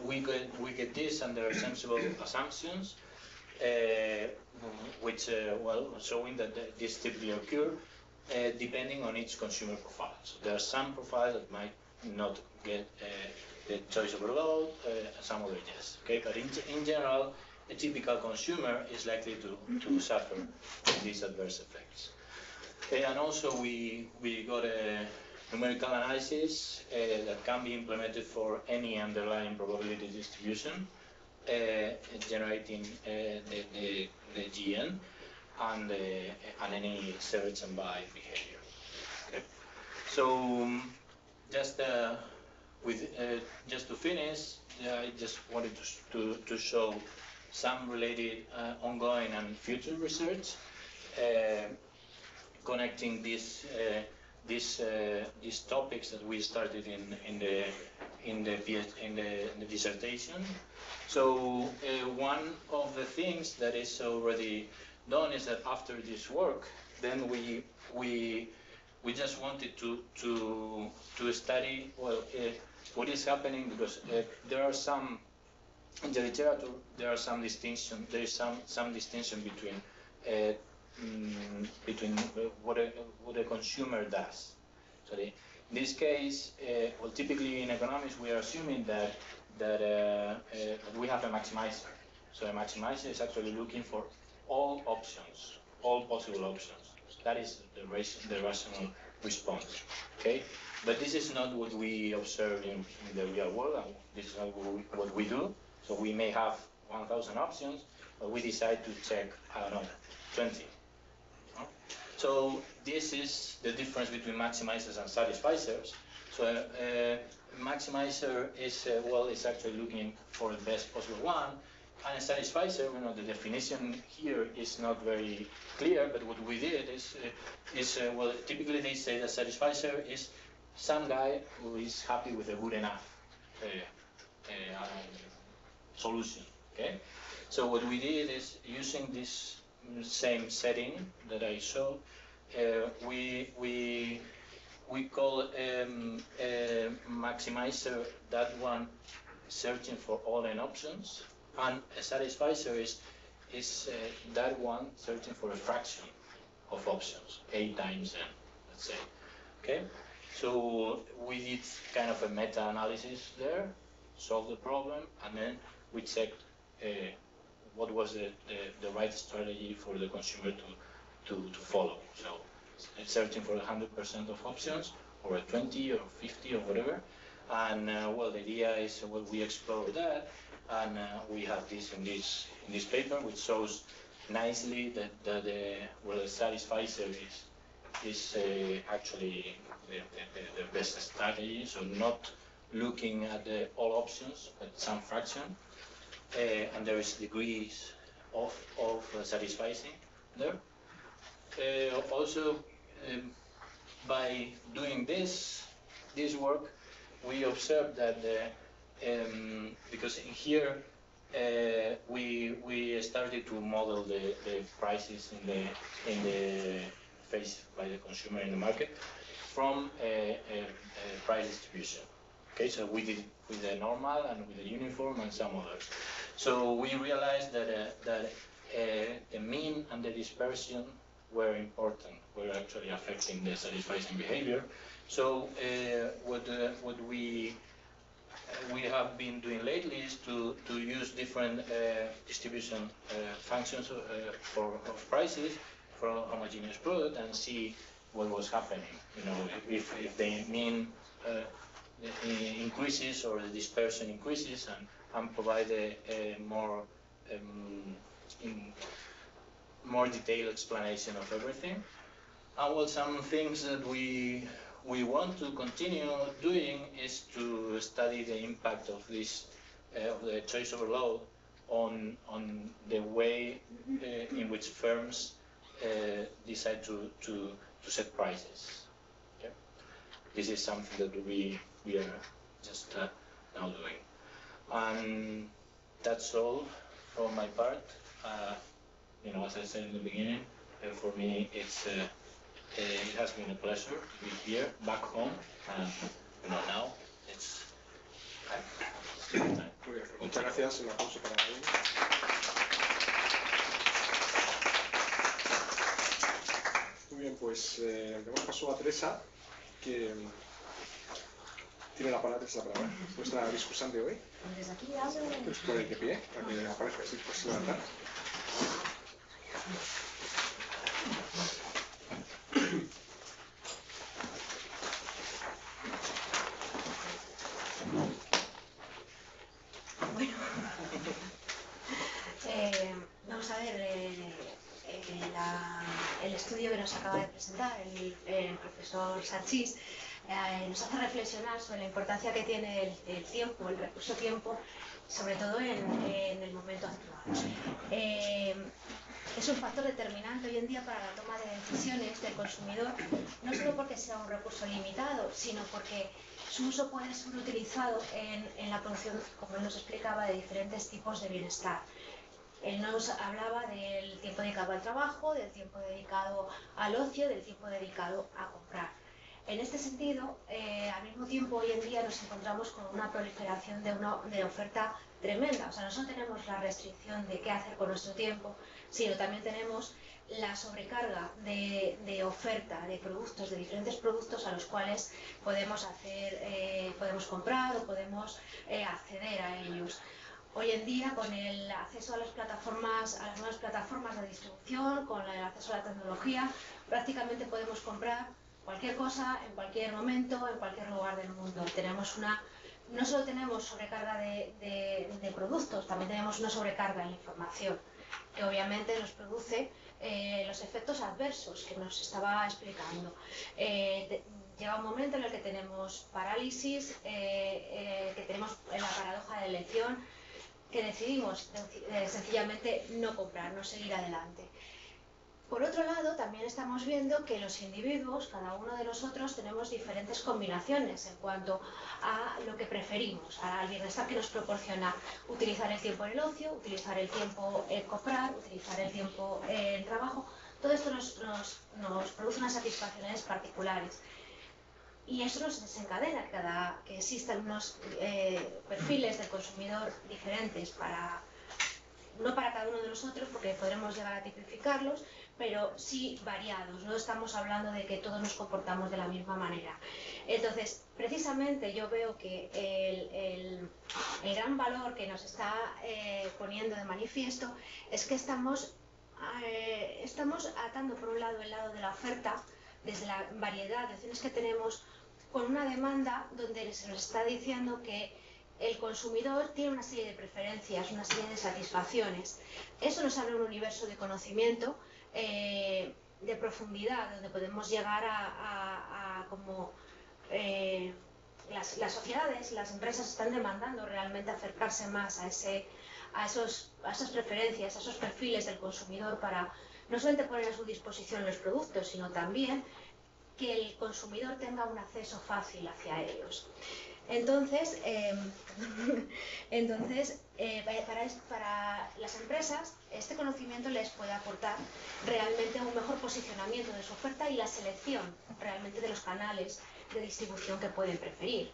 Speaker 2: we get this under sensible assumptions, which well, showing that this typically occur depending on each consumer profile. So there are some profiles that might not get the choice overload, some others yes. Okay, but in general, a typical consumer is likely to suffer these adverse effects. And also we got a numerical analysis that can be implemented for any underlying probability distribution, generating the GN and any search and buy behavior. Okay. So just to finish, I just wanted to show some related ongoing and future research connecting these topics that we started in the dissertation. So one of the things that is already done is that after this work, then we just wanted to study well what is happening, because there are some in the literature there are some distinction. There is some distinction between what a consumer does. So in this case, well, typically in economics we are assuming that we have a maximizer. So a maximizer is actually looking for all options, all possible options. That is the rational response. Okay, but this is not what we observe in the real world, and this is not what we do. So we may have 1,000 options, but we decide to check, I don't know, 20. So this is the difference between maximizers and satisficers. So maximizer is is actually looking for the best possible one, and a satisficer, the definition here is not very clear. But what we did is well, typically they say that satisficer is some guy who is happy with a good enough solution. Okay. So what we did is, using this same setting that I showed, we call a maximizer that one searching for all n options, and a satisficer is that one searching for a fraction of options, a times n, let's say. Okay, so we did kind of a meta-analysis there, solved the problem, and then we checked what was the right strategy for the consumer to follow. So searching for 100% of options, or 20 or 50 or whatever. And well, the idea is, well, we explore that, and we have this in this paper, which shows nicely that well, the satisficer is actually the best strategy. So not looking at all options, but some fraction, and there is degrees of satisficing there. Also, by doing this work, we observed that because in here we started to model the prices in the faced by the consumer in the market from a price distribution. Okay, so we did with the normal and with the uniform and some others. So we realized that the mean and the dispersion were important, were actually affecting the satisfying behavior. So what we have been doing lately is to use different distribution functions of prices for a homogeneous product and see what was happening. You know, if the mean increases or the dispersion increases, and provide a more detailed explanation of everything. And well, some things that we want to continue doing is to study the impact of this of the choice overload on the way in which firms decide to set prices. Okay? This is something that we are just now doing, and that's all for my part. You know, as I said in the beginning, for me it has been a pleasure to be here, back home, and you know, now it's time.
Speaker 1: Muchas gracias, un aplauso para Raúl. Muy bien, pues damos paso a Teresa, que tiene la palabra, nuestra discursante hoy.
Speaker 3: Desde aquí hablo.
Speaker 1: Pues ponete de pie, para que aparezca así, pues levantar.
Speaker 3: Bueno, vamos a ver el estudio que nos acaba de presentar el profesor Sanchís. Nos hace reflexionar sobre la importancia que tiene el tiempo, el recurso tiempo, sobre todo en el momento actual. Es un factor determinante hoy en día para la toma de decisiones del consumidor, no solo porque sea un recurso limitado, sino porque su uso puede ser utilizado en la producción, como él nos explicaba, de diferentes tipos de bienestar. Él nos hablaba del tiempo dedicado al trabajo, del tiempo dedicado al ocio, del tiempo dedicado a comprar. En este sentido, al mismo tiempo, hoy en día nos encontramos con una proliferación de oferta tremenda. O sea, no solo tenemos la restricción de qué hacer con nuestro tiempo, sino también tenemos la sobrecarga de oferta de productos, de diferentes productos a los cuales podemos comprar o podemos acceder a ellos. Hoy en día, con el acceso a las nuevas plataformas de distribución, con el acceso a la tecnología, prácticamente podemos comprar cualquier cosa, en cualquier momento, en cualquier lugar del mundo. No solo tenemos sobrecarga de productos, también tenemos una sobrecarga de información, que obviamente nos produce los efectos adversos que nos estaba explicando. Llega un momento en el que tenemos parálisis, que tenemos la paradoja de la elección, que decidimos sencillamente no comprar, no seguir adelante. Por otro lado, también estamos viendo que los individuos, cada uno de nosotros, tenemos diferentes combinaciones en cuanto a lo que preferimos, al bienestar que nos proporciona utilizar el tiempo en el ocio, utilizar el tiempo en comprar, utilizar el tiempo en trabajo. Todo esto nos produce unas satisfacciones particulares. Y eso nos desencadena que existan unos perfiles del consumidor diferentes para no para cada uno de nosotros, porque podremos llegar a tipificarlos, pero sí variados. No estamos hablando de que todos nos comportamos de la misma manera. Entonces, precisamente yo veo que el gran valor que nos está poniendo de manifiesto es que estamos atando por un lado el lado de la oferta, desde la variedad de opciones que tenemos, con una demanda donde se nos está diciendo que el consumidor tiene una serie de preferencias, una serie de satisfacciones. Eso nos abre un universo de conocimiento de profundidad, donde podemos llegar a como las sociedades, las empresas están demandando realmente acercarse más a esas preferencias, a esos perfiles del consumidor, para no solamente poner a su disposición los productos, sino también que el consumidor tenga un acceso fácil hacia ellos. Entonces, para las empresas, este conocimiento les puede aportar realmente un mejor posicionamiento de su oferta y la selección realmente de los canales de distribución que pueden preferir.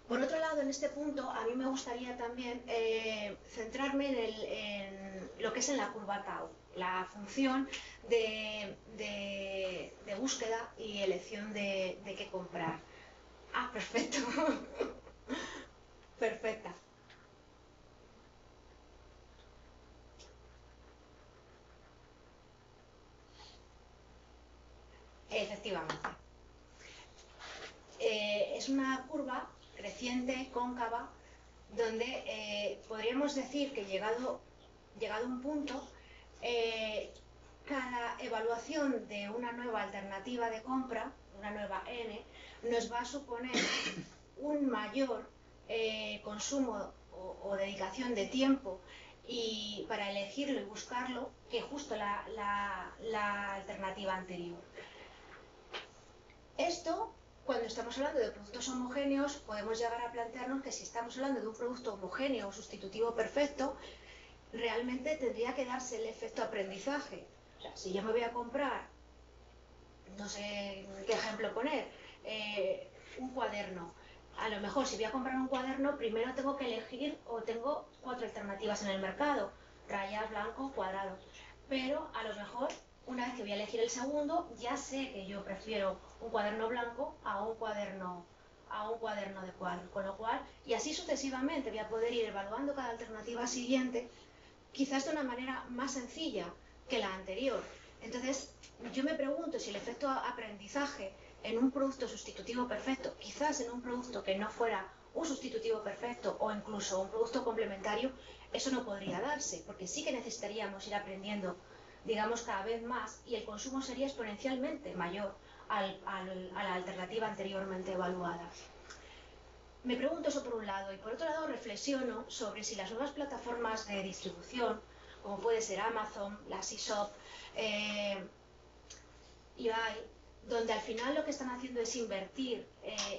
Speaker 3: Por otro lado, en este punto, a mí me gustaría también centrarme en lo que es en la curva tau, la función de búsqueda y elección de qué comprar. Ah, perfecto. Perfecta. Efectivamente. Es una curva creciente, cóncava, donde podríamos decir que llegado un punto, cada evaluación de una nueva alternativa de compra, una nueva N, nos va a suponer un mayor consumo o dedicación de tiempo y para elegirlo y buscarlo que justo la alternativa anterior. Esto, cuando estamos hablando de productos homogéneos, podemos llegar a plantearnos que si estamos hablando de un producto homogéneo o sustitutivo perfecto, realmente tendría que darse el efecto aprendizaje. O sea, si yo me voy a comprar, no sé qué ejemplo poner, un cuaderno. A lo mejor si voy a comprar un cuaderno, primero tengo que elegir, o tengo 4 alternativas en el mercado, rayas, blanco, cuadrado. Pero a lo mejor, una vez que voy a elegir el segundo, ya sé que yo prefiero un cuaderno blanco a un cuaderno de cuadro. Con lo cual, y así sucesivamente, voy a poder ir evaluando cada alternativa siguiente, quizás de una manera más sencilla que la anterior. Entonces, yo me pregunto si el efecto aprendizaje en un producto sustitutivo perfecto, quizás en un producto que no fuera un sustitutivo perfecto o incluso un producto complementario, eso no podría darse, porque sí que necesitaríamos ir aprendiendo, digamos, cada vez más, y el consumo sería exponencialmente mayor a la alternativa anteriormente evaluada. Me pregunto eso por un lado, y por otro lado reflexiono sobre si las nuevas plataformas de distribución, como puede ser Amazon, las eShop, eBay, donde al final lo que están haciendo es invertir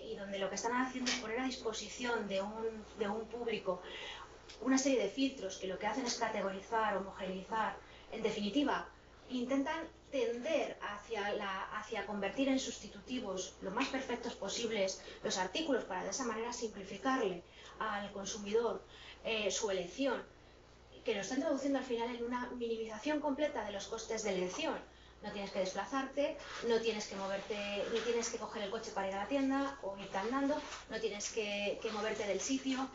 Speaker 3: y donde lo que están haciendo es poner a disposición de un público una serie de filtros que lo que hacen es categorizar, homogeneizar, en definitiva, intentan tender hacia convertir en sustitutivos lo más perfectos posibles los artículos para de esa manera simplificarle al consumidor su elección, que lo están traduciendo al final en una minimización completa de los costes de elección. No tienes que desplazarte, no tienes que moverte, no tienes que coger el coche para ir a la tienda o irte andando, no tienes que moverte del sitio.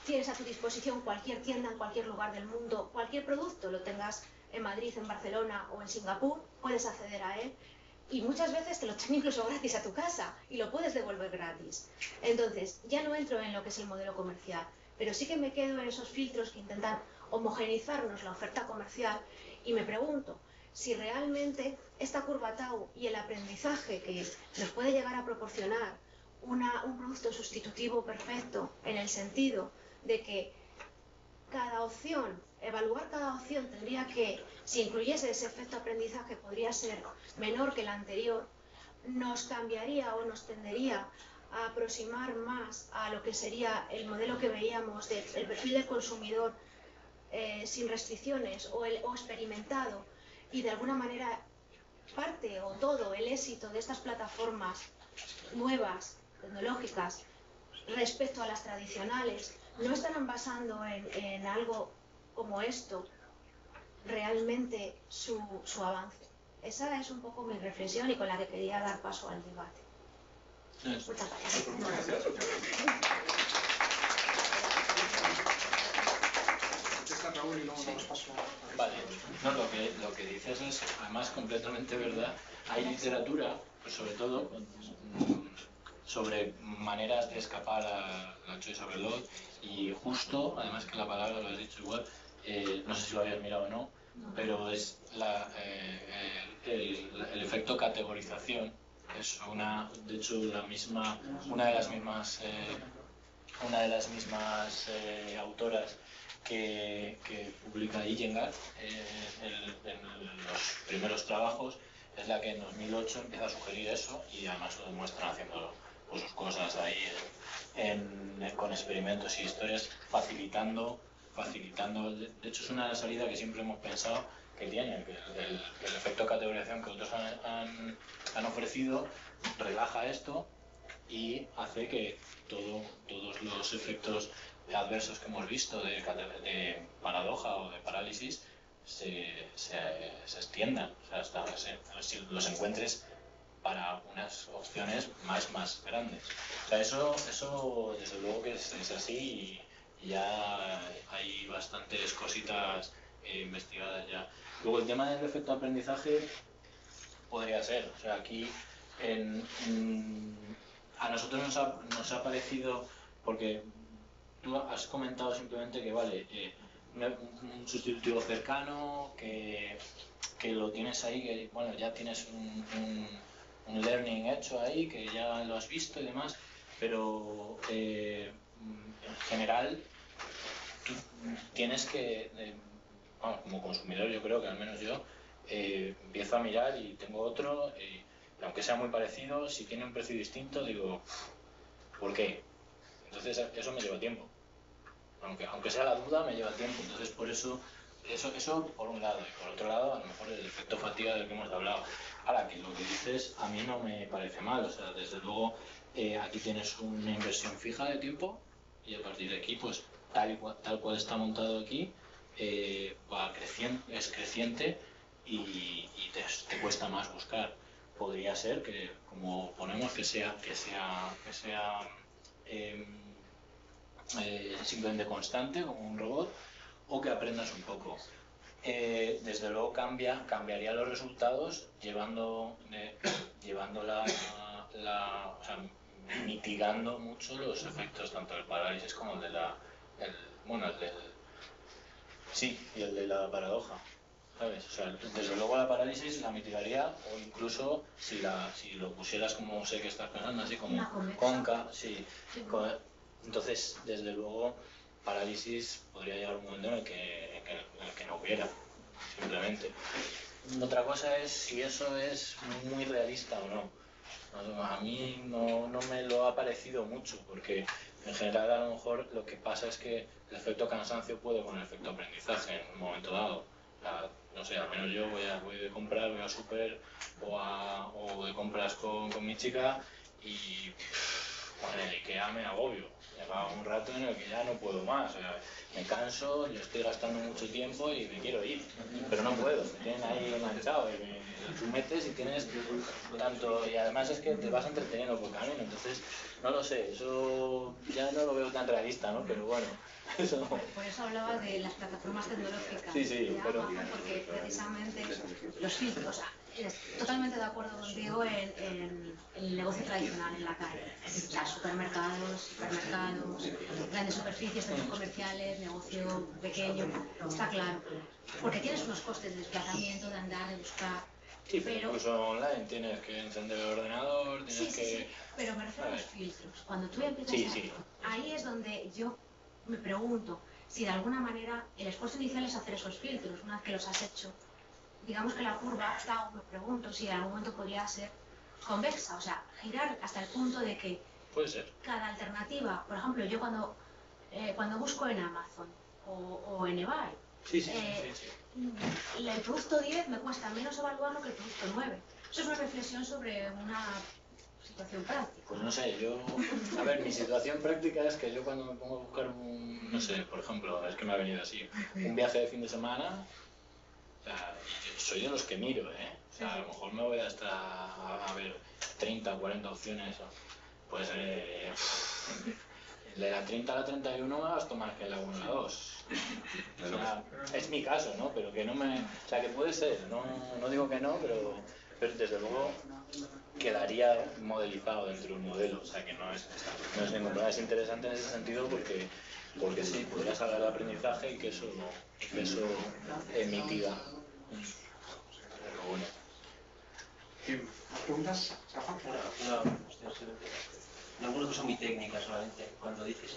Speaker 3: Tienes a tu disposición cualquier tienda en cualquier lugar del mundo, cualquier producto, lo tengas en Madrid, en Barcelona o en Singapur, puedes acceder a él y muchas veces te lo traen incluso gratis a tu casa y lo puedes devolver gratis. Entonces, ya no entro en lo que es el modelo comercial, pero sí que me quedo en esos filtros que intentan homogeneizarnos la oferta comercial y me pregunto si realmente esta curva tau y el aprendizaje que nos puede llegar a proporcionar un producto sustitutivo perfecto, en el sentido de que cada opción, evaluar cada opción tendría que, si incluyese ese efecto aprendizaje, podría ser menor que la anterior, nos cambiaría o nos tendería a aproximar más a lo que sería el modelo que veíamos del perfil del consumidor sin restricciones o experimentado, y de alguna manera parte o todo el éxito de estas plataformas nuevas, tecnológicas, respecto a las tradicionales, no estarán basando en algo como esto realmente su avance. Esa es un poco mi reflexión y con la que quería dar paso al debate. Muchas gracias.
Speaker 1: Raúl, y luego damos paso a...
Speaker 2: Vale, no, lo que dices es además completamente verdad. Hay literatura, pues sobre todo, sobre maneras de escapar a la choice overload, y justo, además que la palabra lo has dicho igual, no sé si lo habías mirado o no, pero es el efecto categorización. Es de hecho una de las mismas autoras que publica Illengar en los primeros trabajos, es la que en 2008 empieza a sugerir eso, y además lo demuestra haciendo pues, sus cosas ahí con experimentos y historias, facilitando. De hecho, es una salida que siempre hemos pensado que tiene, que el efecto categorización que otros han ofrecido relaja esto y hace que todos los efectos adversos que hemos visto de paradoja o de parálisis se extiendan, o sea, hasta si los encuentres para unas opciones más grandes. O sea, eso desde luego que es así, y ya hay bastantes cositas investigadas ya. Luego el tema del efecto aprendizaje podría ser, o sea, aquí a nosotros nos ha parecido, porque tú has comentado simplemente que vale, un sustitutivo cercano, que lo tienes ahí, que bueno, ya tienes un learning hecho ahí, que ya lo has visto y demás, pero en general tú tienes que, vamos, como consumidor yo creo que al menos yo empiezo a mirar y tengo otro, y aunque sea muy parecido, si tiene un precio distinto digo, ¿por qué? Entonces eso me lleva tiempo, aunque sea la duda me lleva tiempo. Entonces por eso por un lado, y por otro lado a lo mejor el efecto fatiga del que hemos hablado. Ahora, que lo que dices a mí no me parece mal, o sea, desde luego aquí tienes una inversión fija de tiempo, y a partir de aquí pues tal cual está montado aquí, va creciente, es creciente, y te cuesta más buscar. Podría ser que, como ponemos, que sea simplemente constante como un robot, o que aprendas un poco. Desde luego cambiaría los resultados llevando o sea, mitigando mucho los efectos tanto del parálisis como el de y el de la paradoja, ¿sabes? O sea, desde luego la parálisis la mitigaría, o incluso si lo pusieras como sé que estás pensando, así como conca, sí. Entonces, desde luego, parálisis podría llegar un momento en el que no hubiera, simplemente. Otra cosa es si eso es muy realista o no. A mí no me lo ha parecido mucho, porque en general a lo mejor lo que pasa es que el efecto cansancio puede con el efecto aprendizaje en un momento dado. No sé, al menos yo voy de compras, voy al súper o de compras con mi chica, y con el IKEA me agobio. Llega un rato en el que ya no puedo más, o sea, me canso, yo estoy gastando mucho tiempo y me quiero ir, pero no puedo, me tienen ahí enganchado, y tú metes y tienes tanto, y además es que te vas entreteniendo por camino. Entonces no lo sé, eso ya no lo veo tan realista, ¿no? Pero bueno, eso...
Speaker 3: Por eso hablaba de las plataformas tecnológicas,
Speaker 2: sí, pero...
Speaker 3: porque precisamente los filtros, totalmente de acuerdo contigo en el negocio tradicional en la calle, o sea, supermercados, grandes superficies, centros comerciales, negocio pequeño, está claro, porque tienes unos costes de desplazamiento, de andar, de buscar.
Speaker 2: Sí, pero incluso online tienes que encender el ordenador, tienes que...
Speaker 3: Sí, pero me refiero a los filtros. Cuando tú empiezas ahí es donde yo me pregunto si de alguna manera el esfuerzo inicial es hacer esos filtros. Una vez que los has hecho, digamos que la curva está, me pregunto si en algún momento podría ser convexa, o sea, girar hasta el punto de que
Speaker 2: puede ser.
Speaker 3: Cada alternativa, por ejemplo, yo cuando busco en Amazon o en eBay, el producto 10 me cuesta menos evaluarlo que el producto 9. Eso es una reflexión sobre una situación práctica?
Speaker 2: Pues no sé, a ver, mi situación práctica es que yo cuando me pongo a buscar no sé, por ejemplo, es que me ha venido así, un viaje de fin de semana, o sea, soy de los que miro, ¿eh? O sea, a lo mejor me voy hasta a ver 30 o 40 opciones, pues de la 30 a la 31 me gasto más que en la 1 a la 2. O sea, es mi caso, ¿no? Pero que no me... O sea, que puede ser, no digo que no, pero desde luego quedaría modelizado dentro de un modelo, o sea que no es ningún problema. Es interesante en ese sentido porque sí, podrías hablar de aprendizaje y que eso mitiga. Pero bueno.
Speaker 1: ¿Preguntas, Rafa?
Speaker 4: Una cosa muy técnica solamente. Cuando dices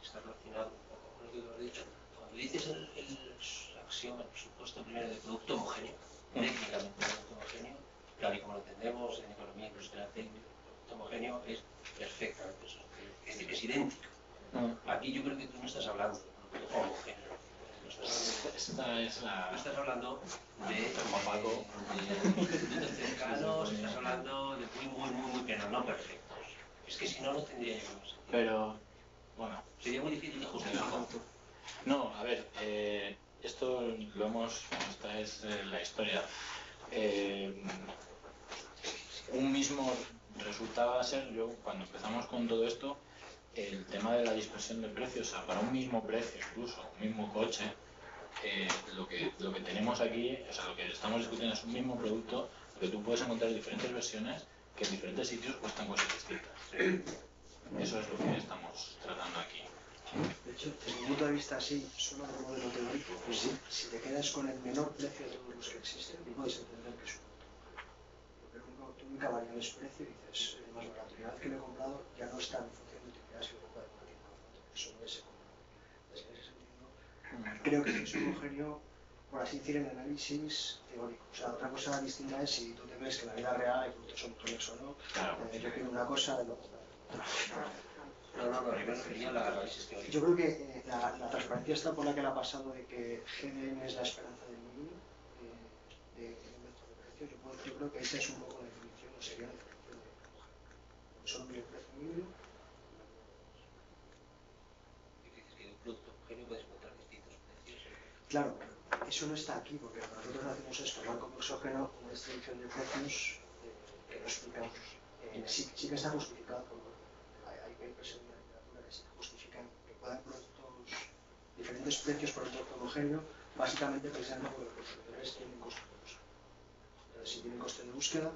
Speaker 4: está relacionado con lo que tú has dicho, cuando dices el axioma, el supuesto primero de producto homogéneo, técnicamente producto homogéneo, claro, y como lo entendemos en economía industrial técnica, el producto homogéneo es perfectamente eso, es decir, que es idéntico. Aquí yo creo que tú no estás hablando de producto homogéneo. No estás hablando de institutos cercanos, estás hablando de muy plenos, no perfectos. Es que si no, no tendría yo más.
Speaker 2: Pero, bueno.
Speaker 4: Sería muy difícil de justificar.
Speaker 2: No, a ver, esto esta es la historia. Un mismo resultaba ser, cuando empezamos con todo esto, el tema de la dispersión de precios, o sea, para un mismo precio, incluso, un mismo coche, lo que tenemos aquí, o sea, lo que estamos discutiendo es un mismo producto, pero tú puedes encontrar diferentes versiones que en diferentes sitios cuestan cosas distintas. Eso es lo que estamos tratando aquí.
Speaker 5: De hecho, desde mi punto de vista, sí, solo de modelo teórico, pues sí, si te quedas con el menor precio de todos los que existen, no puedes entender que es un producto. Tu única variable es precio y dices, es más barato. Y una vez que lo he comprado, ya no está en función de utilidad, si lo compro de una tienda o de otra. Eso no es económico. Entonces, en ese sentido, creo que es homogéneo, por así decir, el análisis teórico. O sea, otra cosa distinta es si tú te crees que en la vida real hay productos homogéneos o no. Yo quiero una cosa de lo otra.
Speaker 4: Primero sería el análisis teórico.
Speaker 5: Yo creo que la transparencia está por la que le ha pasado de que GDM es la esperanza del niño de método de precio. Yo creo que esa es un poco la definición, o sería la definición de homogéneo. Solo mide el precio mínimo.
Speaker 4: ¿Qué dices? Que de un producto homogéneo puedes encontrar distintos precios.
Speaker 5: Claro, eso no está aquí, porque nosotros hacemos esto, tomar como exógeno una distribución de precios que no explicamos. Sí que está justificado por hay papers en la literatura que se justifican que puedan productos diferentes precios por un producto homogéneo, básicamente pensando que los consumidores tienen coste de búsqueda. Si tienen coste de búsqueda,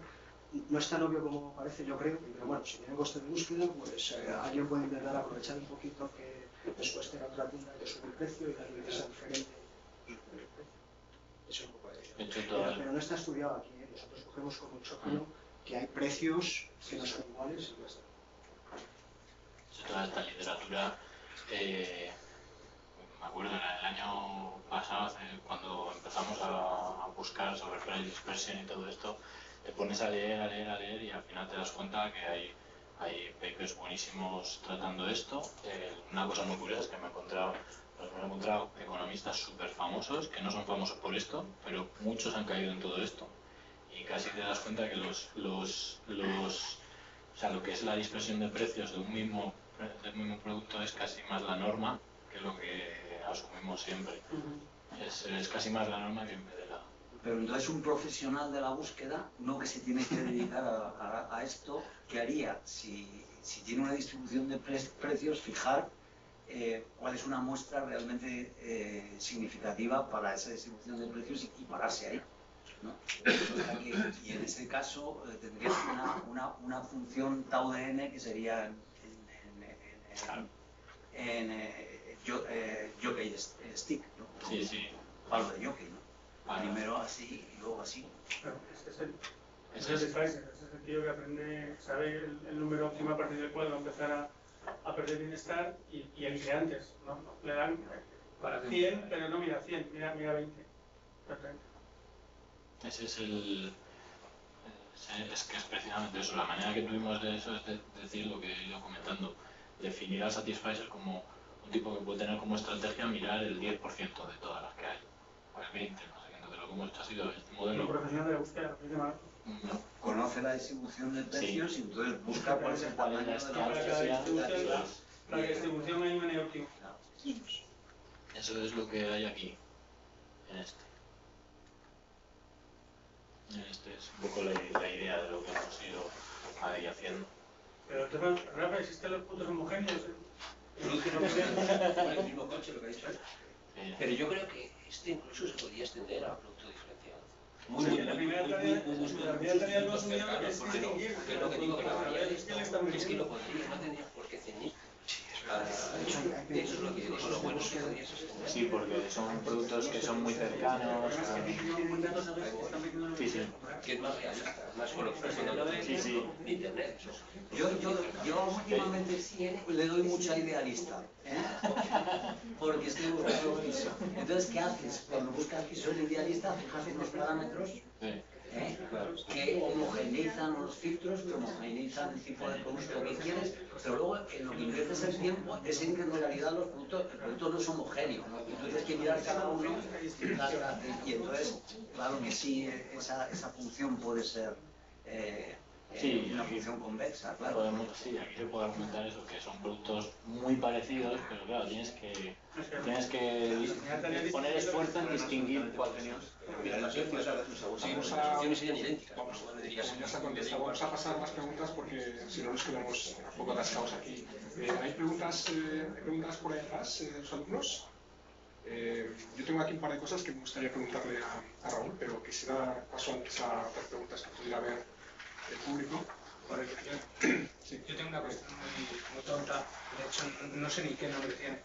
Speaker 5: no es tan obvio como parece, yo creo, pero bueno, si tienen coste de búsqueda, pues alguien puede intentar aprovechar un poquito que les cueste en otra tienda que sube el precio y la que sea diferente. Eso es un poco de ello. Pero no está estudiado aquí, ¿eh? Nosotros cogemos como exógeno que hay precios que no son iguales y ya está.
Speaker 2: Toda esta literatura, me acuerdo el año pasado, cuando empezamos a buscar sobre price dispersion y todo esto, te pones a leer y al final te das cuenta que hay papers buenísimos tratando esto. Una cosa muy curiosa es que me he encontrado economistas súper famosos, que no son famosos por esto, pero muchos han caído en todo esto. Y casi te das cuenta que o sea, lo que es la dispersión de precios del mismo producto es casi más la norma que lo que asumimos siempre. Es casi más la norma que en vez de la...
Speaker 6: Pero entonces un profesional de la búsqueda, no que se tiene que dedicar a esto, ¿qué haría? Si tiene una distribución de precios, fijar cuál es una muestra realmente significativa para esa distribución de precios y pararse ahí, ¿no? Y en ese caso tendrías una función tau de n que sería jockey stick, ¿no?
Speaker 2: Sí.
Speaker 6: Palo de jockey, ¿no? Primero así y luego así.
Speaker 7: Claro, es el Pfizer, es el tío que aprende, sabe el número óptimo a partir del cual va a empezar a perder bienestar y elige antes, ¿no? Le dan para 100, pero no mira 100, mira 20. Perfecto.
Speaker 2: Ese es es que es precisamente eso, la manera que tuvimos de eso es de decir lo que he ido comentando, definir al Satisficer como un tipo que puede tener como estrategia mirar el 10% de todas las que hay, o el 20%, no sé qué, entonces lo que hemos hecho ha sido este modelo.
Speaker 7: Un profesional de la búsqueda,
Speaker 6: conoce la distribución de precios y entonces busca cuál es el
Speaker 2: ¿Cuál es
Speaker 6: tamaño
Speaker 2: la
Speaker 6: de
Speaker 7: Para
Speaker 6: la
Speaker 2: estrategia?
Speaker 7: la distribución hay un óptimo.
Speaker 2: Eso es lo que hay aquí, en este. Este es un poco la idea de lo que hemos ido ahí haciendo.
Speaker 7: Pero el tema, Rafa, ¿existen los puntos homogéneos?
Speaker 4: Producen homogéneos con el mismo coche, lo que ha dicho él. Pero yo creo que esto incluso se podría extender a producto diferenciado.
Speaker 7: La primera tarea del consumidor es distinguir.
Speaker 4: Porque es lo que digo, que la mayoría de esto es que lo podría, no tendría por qué ceñir. Eso es lo que digo, lo bueno es que podría extender.
Speaker 2: Sí, porque son productos que son muy cercanos. Sí, sí.
Speaker 4: Que es más realista, más con lo que está haciendo de internet.
Speaker 6: Yo últimamente le doy mucha idealista, porque estoy buscando piso. Entonces, ¿qué haces? Cuando buscas piso en idealista, fijas unos parámetros que homogeneizan los filtros, que homogeneizan el tipo de producto que quieres, pero luego en lo que inviertes el tiempo es en que en realidad el producto no es homogéneo, ¿no? Entonces tienes que mirar cada uno y entonces, claro que sí, esa función puede ser una función convexa, claro.
Speaker 2: Sí, aquí se puede argumentar eso, que son productos muy parecidos, pero claro, tienes que poner esfuerzo en distinguir cuál es.
Speaker 1: Vamos a pasar más preguntas porque si no nos quedamos un poco atascados aquí. ¿Hay preguntas por ahí atrás de los alumnos? Yo tengo aquí un par de cosas que me gustaría preguntarle a Raúl, pero quisiera paso antes a otras preguntas que pudiera ver el público.
Speaker 8: Sí. Yo tengo una cuestión muy tonta, de hecho no sé ni qué nombre tiene.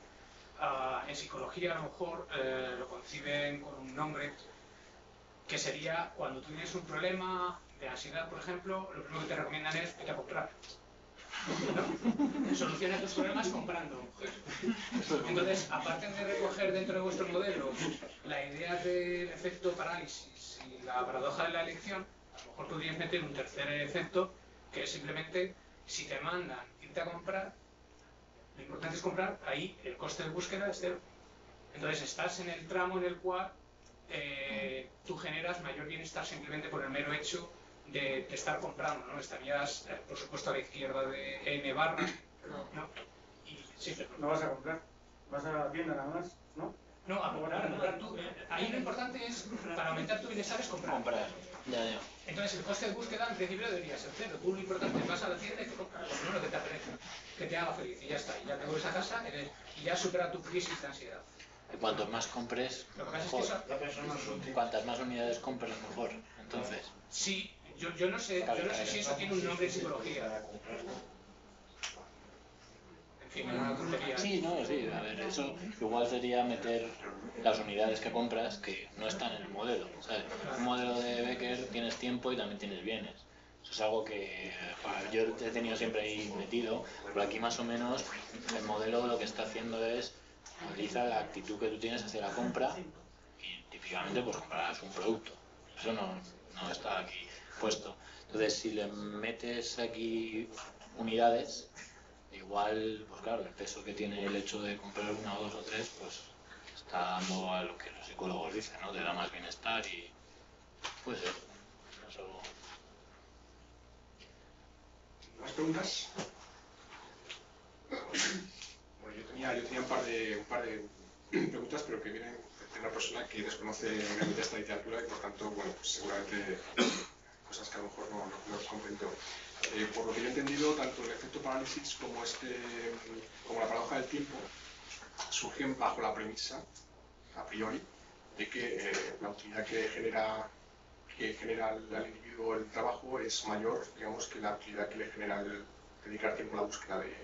Speaker 8: En psicología a lo mejor lo conciben con un nombre que sería cuando tú tienes un problema de ansiedad, por ejemplo, lo primero que te recomiendan es vete a comprar. ¿No? Soluciona tus problemas comprando. Entonces, aparte de recoger dentro de vuestro modelo la idea del efecto parálisis y la paradoja de la elección, a lo mejor podrías meter un tercer efecto que es simplemente si te mandan irte a comprar, lo importante es comprar, ahí el coste de búsqueda es cero. Entonces estás en el tramo en el cual tú generas mayor bienestar simplemente por el mero hecho de estar comprando, ¿no? Estarías, por supuesto, a la izquierda de N barra, ¿no? Y, sí, pero
Speaker 7: no vas a comprar, vas a la tienda nada más, ¿no?
Speaker 8: No, a comprar tú. Ahí lo importante es, para aumentar tu bienestar, es comprar.
Speaker 2: Ya.
Speaker 8: Entonces el coste de búsqueda en principio debería ser cero. Tú lo importante es vas a la tienda y te compras lo primero que te apetece, que te haga feliz y ya está. Y ya te vuelves a casa y ya supera tu crisis de ansiedad.
Speaker 2: Cuantos más compres, mejor. Cuantas más unidades compres, mejor. Entonces.
Speaker 8: Sí, yo no sé si eso tiene un nombre en psicología. En fin, una tontería.
Speaker 2: Sí, a ver, eso igual sería meter las unidades que compras que no están en el modelo, ¿sabes? Un modelo de Becker tienes tiempo y también tienes bienes. Eso es algo que yo he tenido siempre ahí metido, pero aquí más o menos el modelo lo que está haciendo es analiza la actitud que tú tienes hacia la compra y típicamente pues comprarás un producto. Eso no está aquí puesto. Entonces si le metes aquí unidades, igual, pues claro, el peso que tiene el hecho de comprar una o dos o tres, pues está dando a lo que los psicólogos dicen, ¿no? Te da más bienestar y pues eso.
Speaker 1: ¿Más preguntas? Bueno, yo tenía un par de preguntas, pero que vienen de una persona que desconoce realmente esta literatura y por tanto, bueno, pues seguramente cosas que a lo mejor no comprendo. Por lo que yo he entendido, tanto el efecto parálisis como la paradoja del tiempo surgen bajo la premisa, a priori, de que la utilidad que genera al individuo el trabajo es mayor, digamos, que la utilidad que le genera el dedicar tiempo a la búsqueda de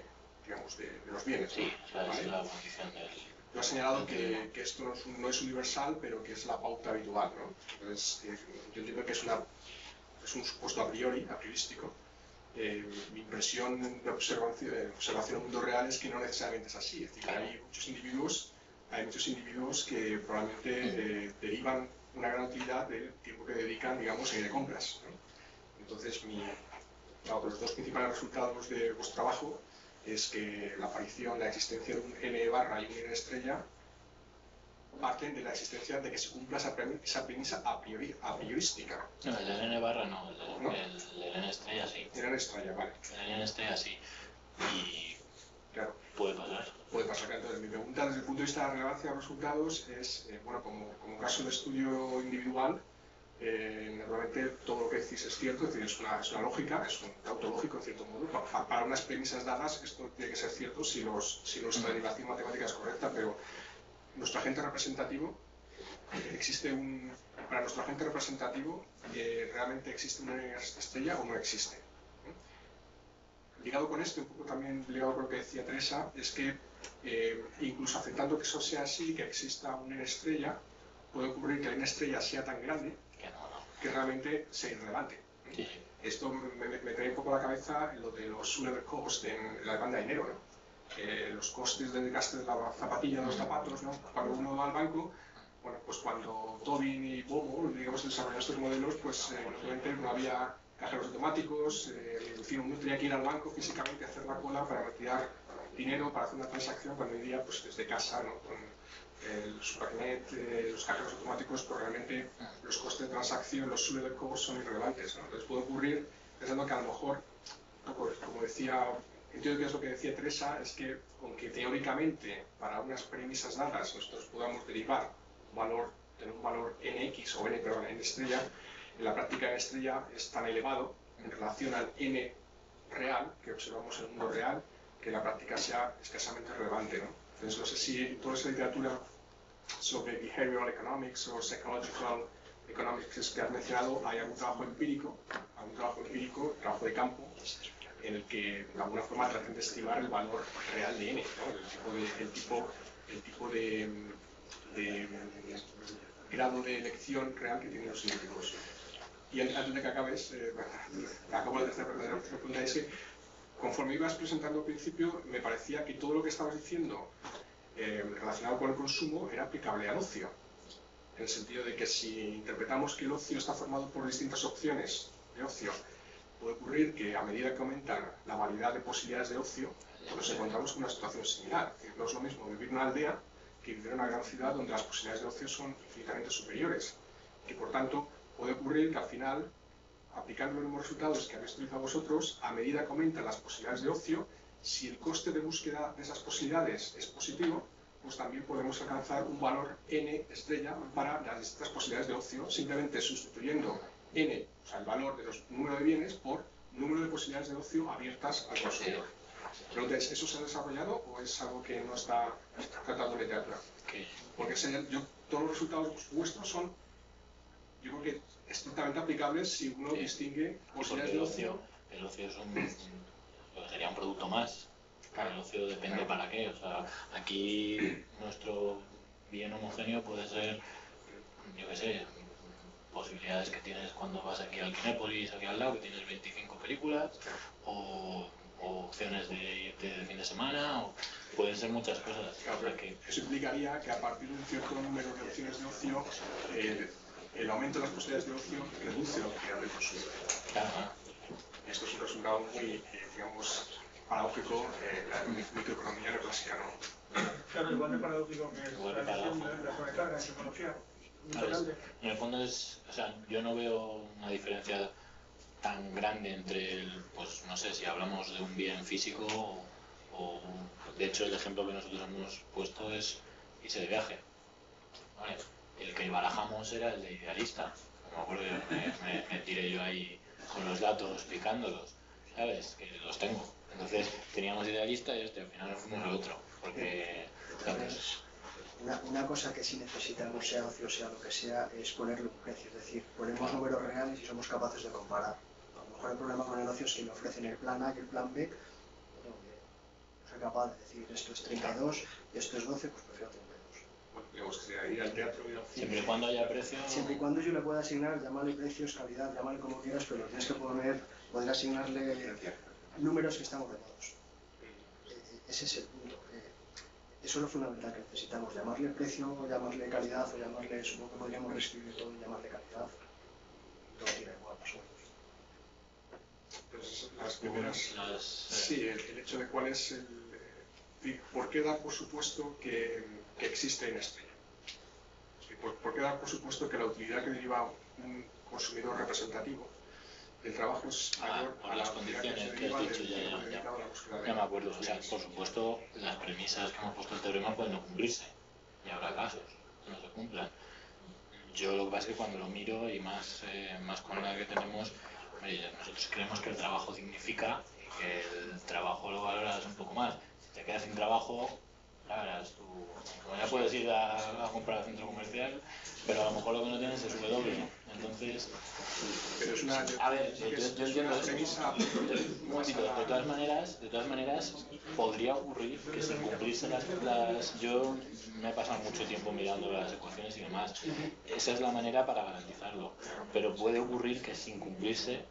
Speaker 1: los bienes.
Speaker 2: Sí,
Speaker 1: ¿vale?
Speaker 2: Es la condición del...
Speaker 1: Yo he señalado que esto no es universal, pero que es la pauta habitual, ¿no? Entonces, yo entiendo que es un supuesto a priorístico. Mi impresión de observación en el mundo real es que no necesariamente es así. Es decir, que hay muchos individuos que probablemente derivan una gran utilidad del tiempo que dedican, digamos, a ir de compras, ¿no? Entonces, los dos principales resultados de vuestro trabajo es que la existencia de un N barra y un N estrella parten de la existencia de que se cumpla esa premisa a priorística.
Speaker 2: No, el N barra no,
Speaker 1: ¿No?
Speaker 2: el N estrella sí.
Speaker 1: El N estrella, vale.
Speaker 2: El N estrella sí. Y
Speaker 1: claro,
Speaker 2: puede pasar.
Speaker 1: Puede pasar. Entonces, mi pregunta desde el punto de vista de la relevancia de los resultados es, bueno, como caso de estudio individual, normalmente todo lo que decís es cierto, es decir, es una lógica, es un tautológico en cierto modo. Para unas premisas dadas esto tiene que ser cierto si nuestra derivación matemática es correcta, pero nuestro agente representativo, para nuestro agente representativo, ¿realmente existe una estrella o no existe? Ligado con esto, un poco también ligado con lo que decía Teresa, es que incluso aceptando que eso sea así, que exista una estrella, puede ocurrir que la estrella sea tan grande que realmente sea irrelevante.
Speaker 2: Sí.
Speaker 1: Esto me trae un poco a la cabeza lo de los unit cost en la demanda de dinero, ¿no? Los costes del gasto de la zapatilla, de los zapatos, ¿no? Cuando uno va al banco, bueno, pues cuando Tobin y Bobo, digamos, desarrollaron estos modelos, pues obviamente no había cajeros automáticos, en fin, uno tenía que ir al banco físicamente a hacer la cola para retirar dinero, para hacer una transacción, cuando hoy día, pues desde casa, ¿no? Con el supernet, los cajeros automáticos, pues realmente los costes de transacción, los unit costs son irrelevantes, ¿no? Entonces puede ocurrir, pensando que a lo mejor, como decía, entiendo que es lo que decía Teresa, es que aunque teóricamente para unas premisas dadas nosotros podamos derivar tener un valor nx o n estrella, en la práctica n estrella es tan elevado en relación al n real que observamos en el mundo real que en la práctica sea escasamente relevante, ¿no? Entonces no sé si en toda esa literatura sobre behavioral economics o psychological economics que has mencionado hay algún trabajo empírico, trabajo de campo, en el que de alguna forma traten de estimar el valor real de n, ¿no? el tipo de grado de elección real que tienen los científicos. Y antes de que acabes, acabo la tercera pregunta, es que conforme ibas presentando al principio, me parecía que todo lo que estabas diciendo relacionado con el consumo era aplicable al ocio. En el sentido de que si interpretamos que el ocio está formado por distintas opciones de ocio, puede ocurrir que a medida que aumenta la variedad de posibilidades de ocio, nos encontramos con una situación similar. No es lo mismo vivir en una aldea que vivir en una gran ciudad donde las posibilidades de ocio son infinitamente superiores. Y por tanto, puede ocurrir que al final, aplicando los mismos resultados que habéis utilizado vosotros, a medida que aumentan las posibilidades de ocio, si el coste de búsqueda de esas posibilidades es positivo, pues también podemos alcanzar un valor n estrella para las distintas posibilidades de ocio, simplemente sustituyendo n, o sea, el valor de los números de bienes, por número de posibilidades de ocio abiertas al consumidor. Entonces, ¿eso se ha desarrollado o es algo que no está tratado en literatura? Porque todos los resultados vuestros son, yo creo que estrictamente aplicables si uno distingue posibilidades de ocio.
Speaker 2: El ocio sería un producto más. El ocio depende para qué. O sea, aquí nuestro bien homogéneo puede ser, yo qué sé, posibilidades que tienes cuando vas aquí al Kinépolis, aquí al lado, que tienes 25 películas, o opciones de irte de fin de semana, o pueden ser muchas cosas.
Speaker 1: Claro, eso implicaría que a partir de un cierto número de opciones de ocio, el aumento de las posibilidades de ocio reduce la utilidad del consumo.
Speaker 2: Claro.
Speaker 1: Esto es un resultado muy, digamos, paradójico en la microeconomía neoclásica, ¿no?
Speaker 7: Claro, igual de paradójico que es la visión de la sobrecarga en psicología.
Speaker 2: En el fondo o sea, yo no veo una diferencia tan grande entre pues no sé si hablamos de un bien físico o de hecho el ejemplo que nosotros hemos puesto es irse de viaje. ¿Vale? El que barajamos era el de idealista. Me acuerdo que me tiré yo ahí con los datos picándolos, ¿sabes? Que los tengo. Entonces teníamos idealista y al final nos fuimos al otro, porque ¿sabes?
Speaker 5: Una cosa que sí necesitamos, sea ocio, sea lo que sea, es ponerle un precio. Es decir, ponemos números reales y somos capaces de comparar. A lo mejor el problema con el ocio es que me ofrecen el plan A y el plan B, donde no soy capaz de decir esto es 32 y esto es 12, pues prefiero 32.
Speaker 1: Bueno, digamos que sería ir al teatro y al cine.
Speaker 2: Siempre y cuando haya precio.
Speaker 5: Siempre y cuando yo le pueda asignar, llamarle precios, calidad, llamarle como quieras, pero tienes que poder asignarle números que están ordenados. Ese es el punto. Eso es lo fundamental que necesitamos, llamarle precio, llamarle calidad, o llamarle, supongo que podríamos reescribir todo y llamarle calidad. Todo tira igual, más o menos.
Speaker 1: Pues las primeras, sí, el hecho de cuál es por qué dar por supuesto que existe en estrella. ¿por qué dar por supuesto que la utilidad que deriva un consumidor representativo del trabajo es mayor
Speaker 2: por
Speaker 1: a
Speaker 2: las
Speaker 1: la utilidad
Speaker 2: condiciones
Speaker 1: se
Speaker 2: que has
Speaker 1: deriva
Speaker 2: dicho,
Speaker 1: del dedicado a la búsqueda de
Speaker 2: ya me acuerdo. O sea, por supuesto, las premisas que hemos puesto en el teorema pueden no cumplirse, y habrá casos que no se cumplan. Yo lo que pasa es que cuando lo miro, y más con la que tenemos, nosotros creemos que el trabajo dignifica y que el trabajo lo valoras un poco más. Si te quedas sin trabajo, la verdad, tú ya puedes ir a comprar al centro comercial, pero a lo mejor lo que no tienes es W. Entonces,
Speaker 1: pero es una,
Speaker 2: a ver, yo entiendo eso.
Speaker 1: premisa
Speaker 2: Un momentito, de todas maneras, podría ocurrir que sin cumplirse las... Yo me he pasado mucho tiempo mirando las ecuaciones y demás. Esa es la manera para garantizarlo. Pero puede ocurrir que sin cumplirse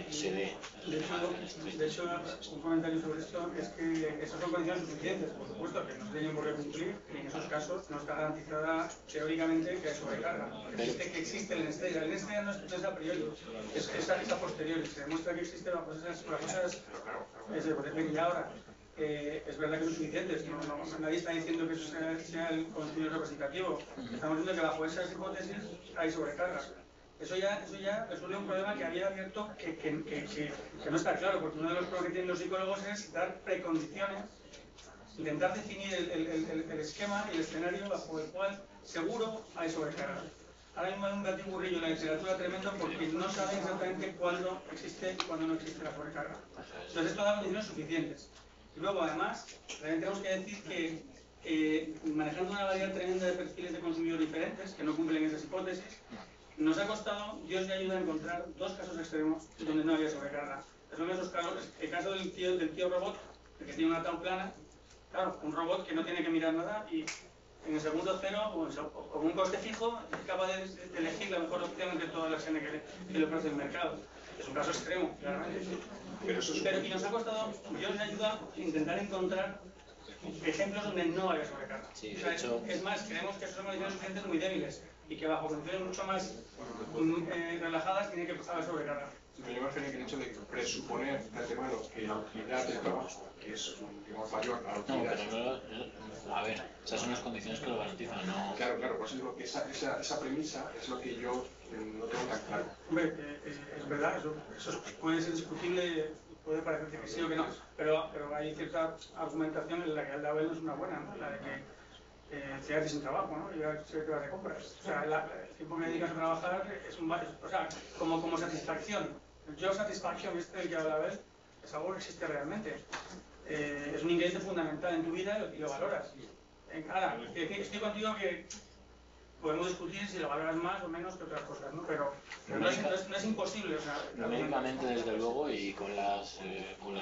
Speaker 2: se dé el margen estrecho.
Speaker 7: De hecho, un comentario sobre esto es que esas son condiciones suficientes, por supuesto, que no se tienen por qué cumplir, y en esos casos no está garantizada teóricamente que hay sobrecarga. Que existe el estrella. El estrella no es a priori, es a posteriori. Se demuestra que existe bajo esas y ahora. Es verdad que son suficientes, nadie está diciendo que eso sea el consumidor representativo. Estamos diciendo que bajo esas hipótesis hay sobrecarga. Eso ya resuelve un problema que había abierto que no está claro, porque uno de los problemas que tienen los psicólogos es dar precondiciones, intentar definir el esquema y el escenario bajo el cual seguro hay sobrecarga. Ahora mismo hay un batiburrillo en la literatura tremendo porque no saben exactamente cuándo existe y cuándo no existe la sobrecarga. Entonces esto da condiciones suficientes. Y luego además, también tenemos que decir que manejando una variedad tremenda de perfiles de consumidores diferentes, que no cumplen esas hipótesis, nos ha costado, Dios le ayuda a encontrar dos casos extremos donde no había sobrecarga. Son esos casos, el caso del tío robot, el que tiene una tan plana, claro, un robot que no tiene que mirar nada y en el segundo cero o con un coste fijo es capaz de elegir la mejor opción entre todas las N que le ofrece el mercado. Es un caso extremo, claramente. Pero y nos ha costado, Dios le ayuda a intentar encontrar ejemplos donde no haya sobrecarga.
Speaker 2: Sí,
Speaker 7: o sea,
Speaker 2: hecho...
Speaker 7: es más, creemos que son condiciones suficientes muy débiles y que bajo condiciones mucho más relajadas tiene que haber sobrecarga.
Speaker 1: Pero yo me refería que el hecho de presuponer de antemano que la utilidad del trabajo, que es digamos, mayor a la utilidad...
Speaker 2: No, pero no, a ver, esas son las condiciones que lo garantizan, ¿no?
Speaker 1: Claro, por eso digo que esa premisa es lo que yo no tengo tan claro.
Speaker 7: Hombre, es verdad, eso puede ser discutible, puede parecerte que sí o que no, pero hay cierta argumentación en la que el label no es una buena, ¿no? La de que quedarte sin trabajo, ¿no? Y ahora te vas de compras. O sea, el tiempo que dedicas a trabajar es o sea, como satisfacción. El job satisfaction, del que habla Abel, es algo que existe realmente. Es un ingrediente fundamental en tu vida y lo valoras. Ahora, estoy contigo que podemos discutir si lo valoras más o menos que otras cosas, ¿no? Pero no es imposible. O sea,
Speaker 2: numéricamente, desde luego, y con las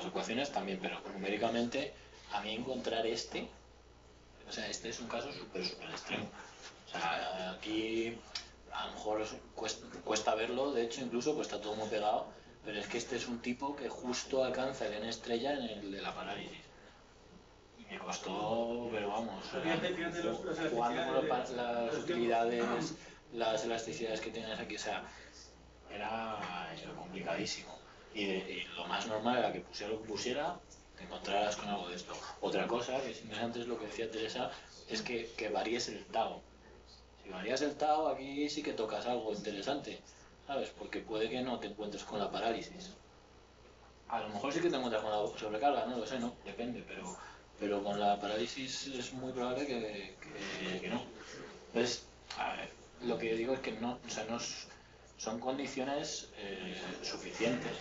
Speaker 2: ecuaciones también, pero numéricamente, a mí encontrar o sea, este es un caso súper extremo. O sea, aquí a lo mejor cuesta verlo, de hecho incluso pues está todo muy pegado, pero es que este es un tipo que justo alcanza el N estrella en el de la parálisis. Y me costó, pero vamos, jugando con las utilidades, las elasticidades que tienes aquí, o sea, era complicadísimo. Y lo más normal era que pusiera lo que pusiera, te encontrarás con algo de esto. Otra cosa que es interesante es lo que decía Teresa, es que varíes el tau. Si varías el tau, aquí sí que tocas algo interesante, ¿sabes? Porque puede que no te encuentres con la parálisis. A lo mejor sí que te encuentras con la sobrecarga, no lo sé, ¿no? Depende, pero con la parálisis es muy probable que no. Entonces, a ver, lo que digo es que no, o sea, son condiciones suficientes,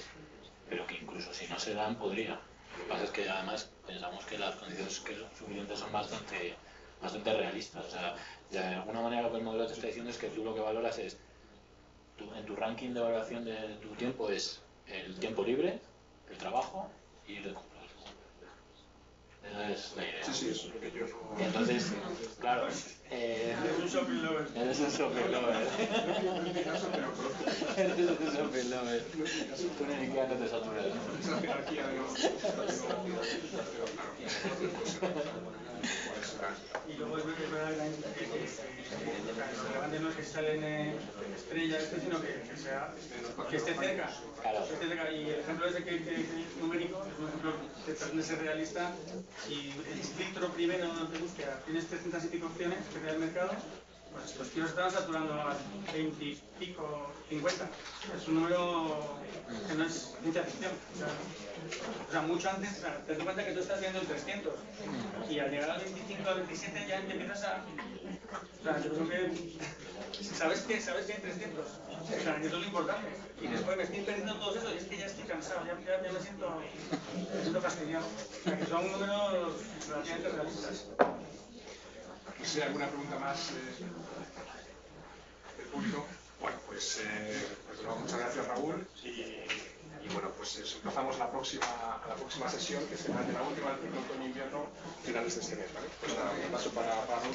Speaker 2: pero que incluso si no se dan, podría. Lo que pasa es que además pensamos que las condiciones suficientes son bastante realistas. O sea, de alguna manera lo que el modelo te está diciendo es que tú lo que valoras es, en tu ranking de valoración de tu tiempo es el tiempo libre, el trabajo y ir de compras. Esa es la idea.
Speaker 1: Sí, eso es lo que yo...
Speaker 2: Y entonces, claro,
Speaker 7: eres un shopping lover.
Speaker 2: Eres un shopping lover. Eres un shopping lover. Tú en el Ikea no te saturas, ¿no?
Speaker 1: Esa jerarquía de los...
Speaker 7: Y luego es verdad que lo relevante no es que salen estrellas, sino que esté cerca.
Speaker 2: Claro.
Speaker 7: Que esté cerca. Y el ejemplo ese que numérico es un ejemplo que pretende ser realista. Y el filtro primero de búsqueda tienes 300 y pico opciones que te da el mercado, pues los tíos están saturando a 20 y pico, 50. Es un número que no es ciencia ficción. O sea, mucho antes, te das cuenta que tú estás viendo el 300 y al llegar al 25, al 27 ya empiezas a... O sea, yo creo que sabes que hay 300, o sea, que eso es lo importante. Y después me estoy perdiendo todo eso y es que ya estoy cansado, ya me siento fastidiado. O sea, que son números relativamente realistas.
Speaker 1: No sé, ¿alguna pregunta más del público? Bueno, pues muchas gracias, Raúl. Y bueno, pues empezamos a la próxima sesión, que será de la última del ciclo otoño-invierno, finales de este mes, ¿vale? Pues nada, un paso para Raúl.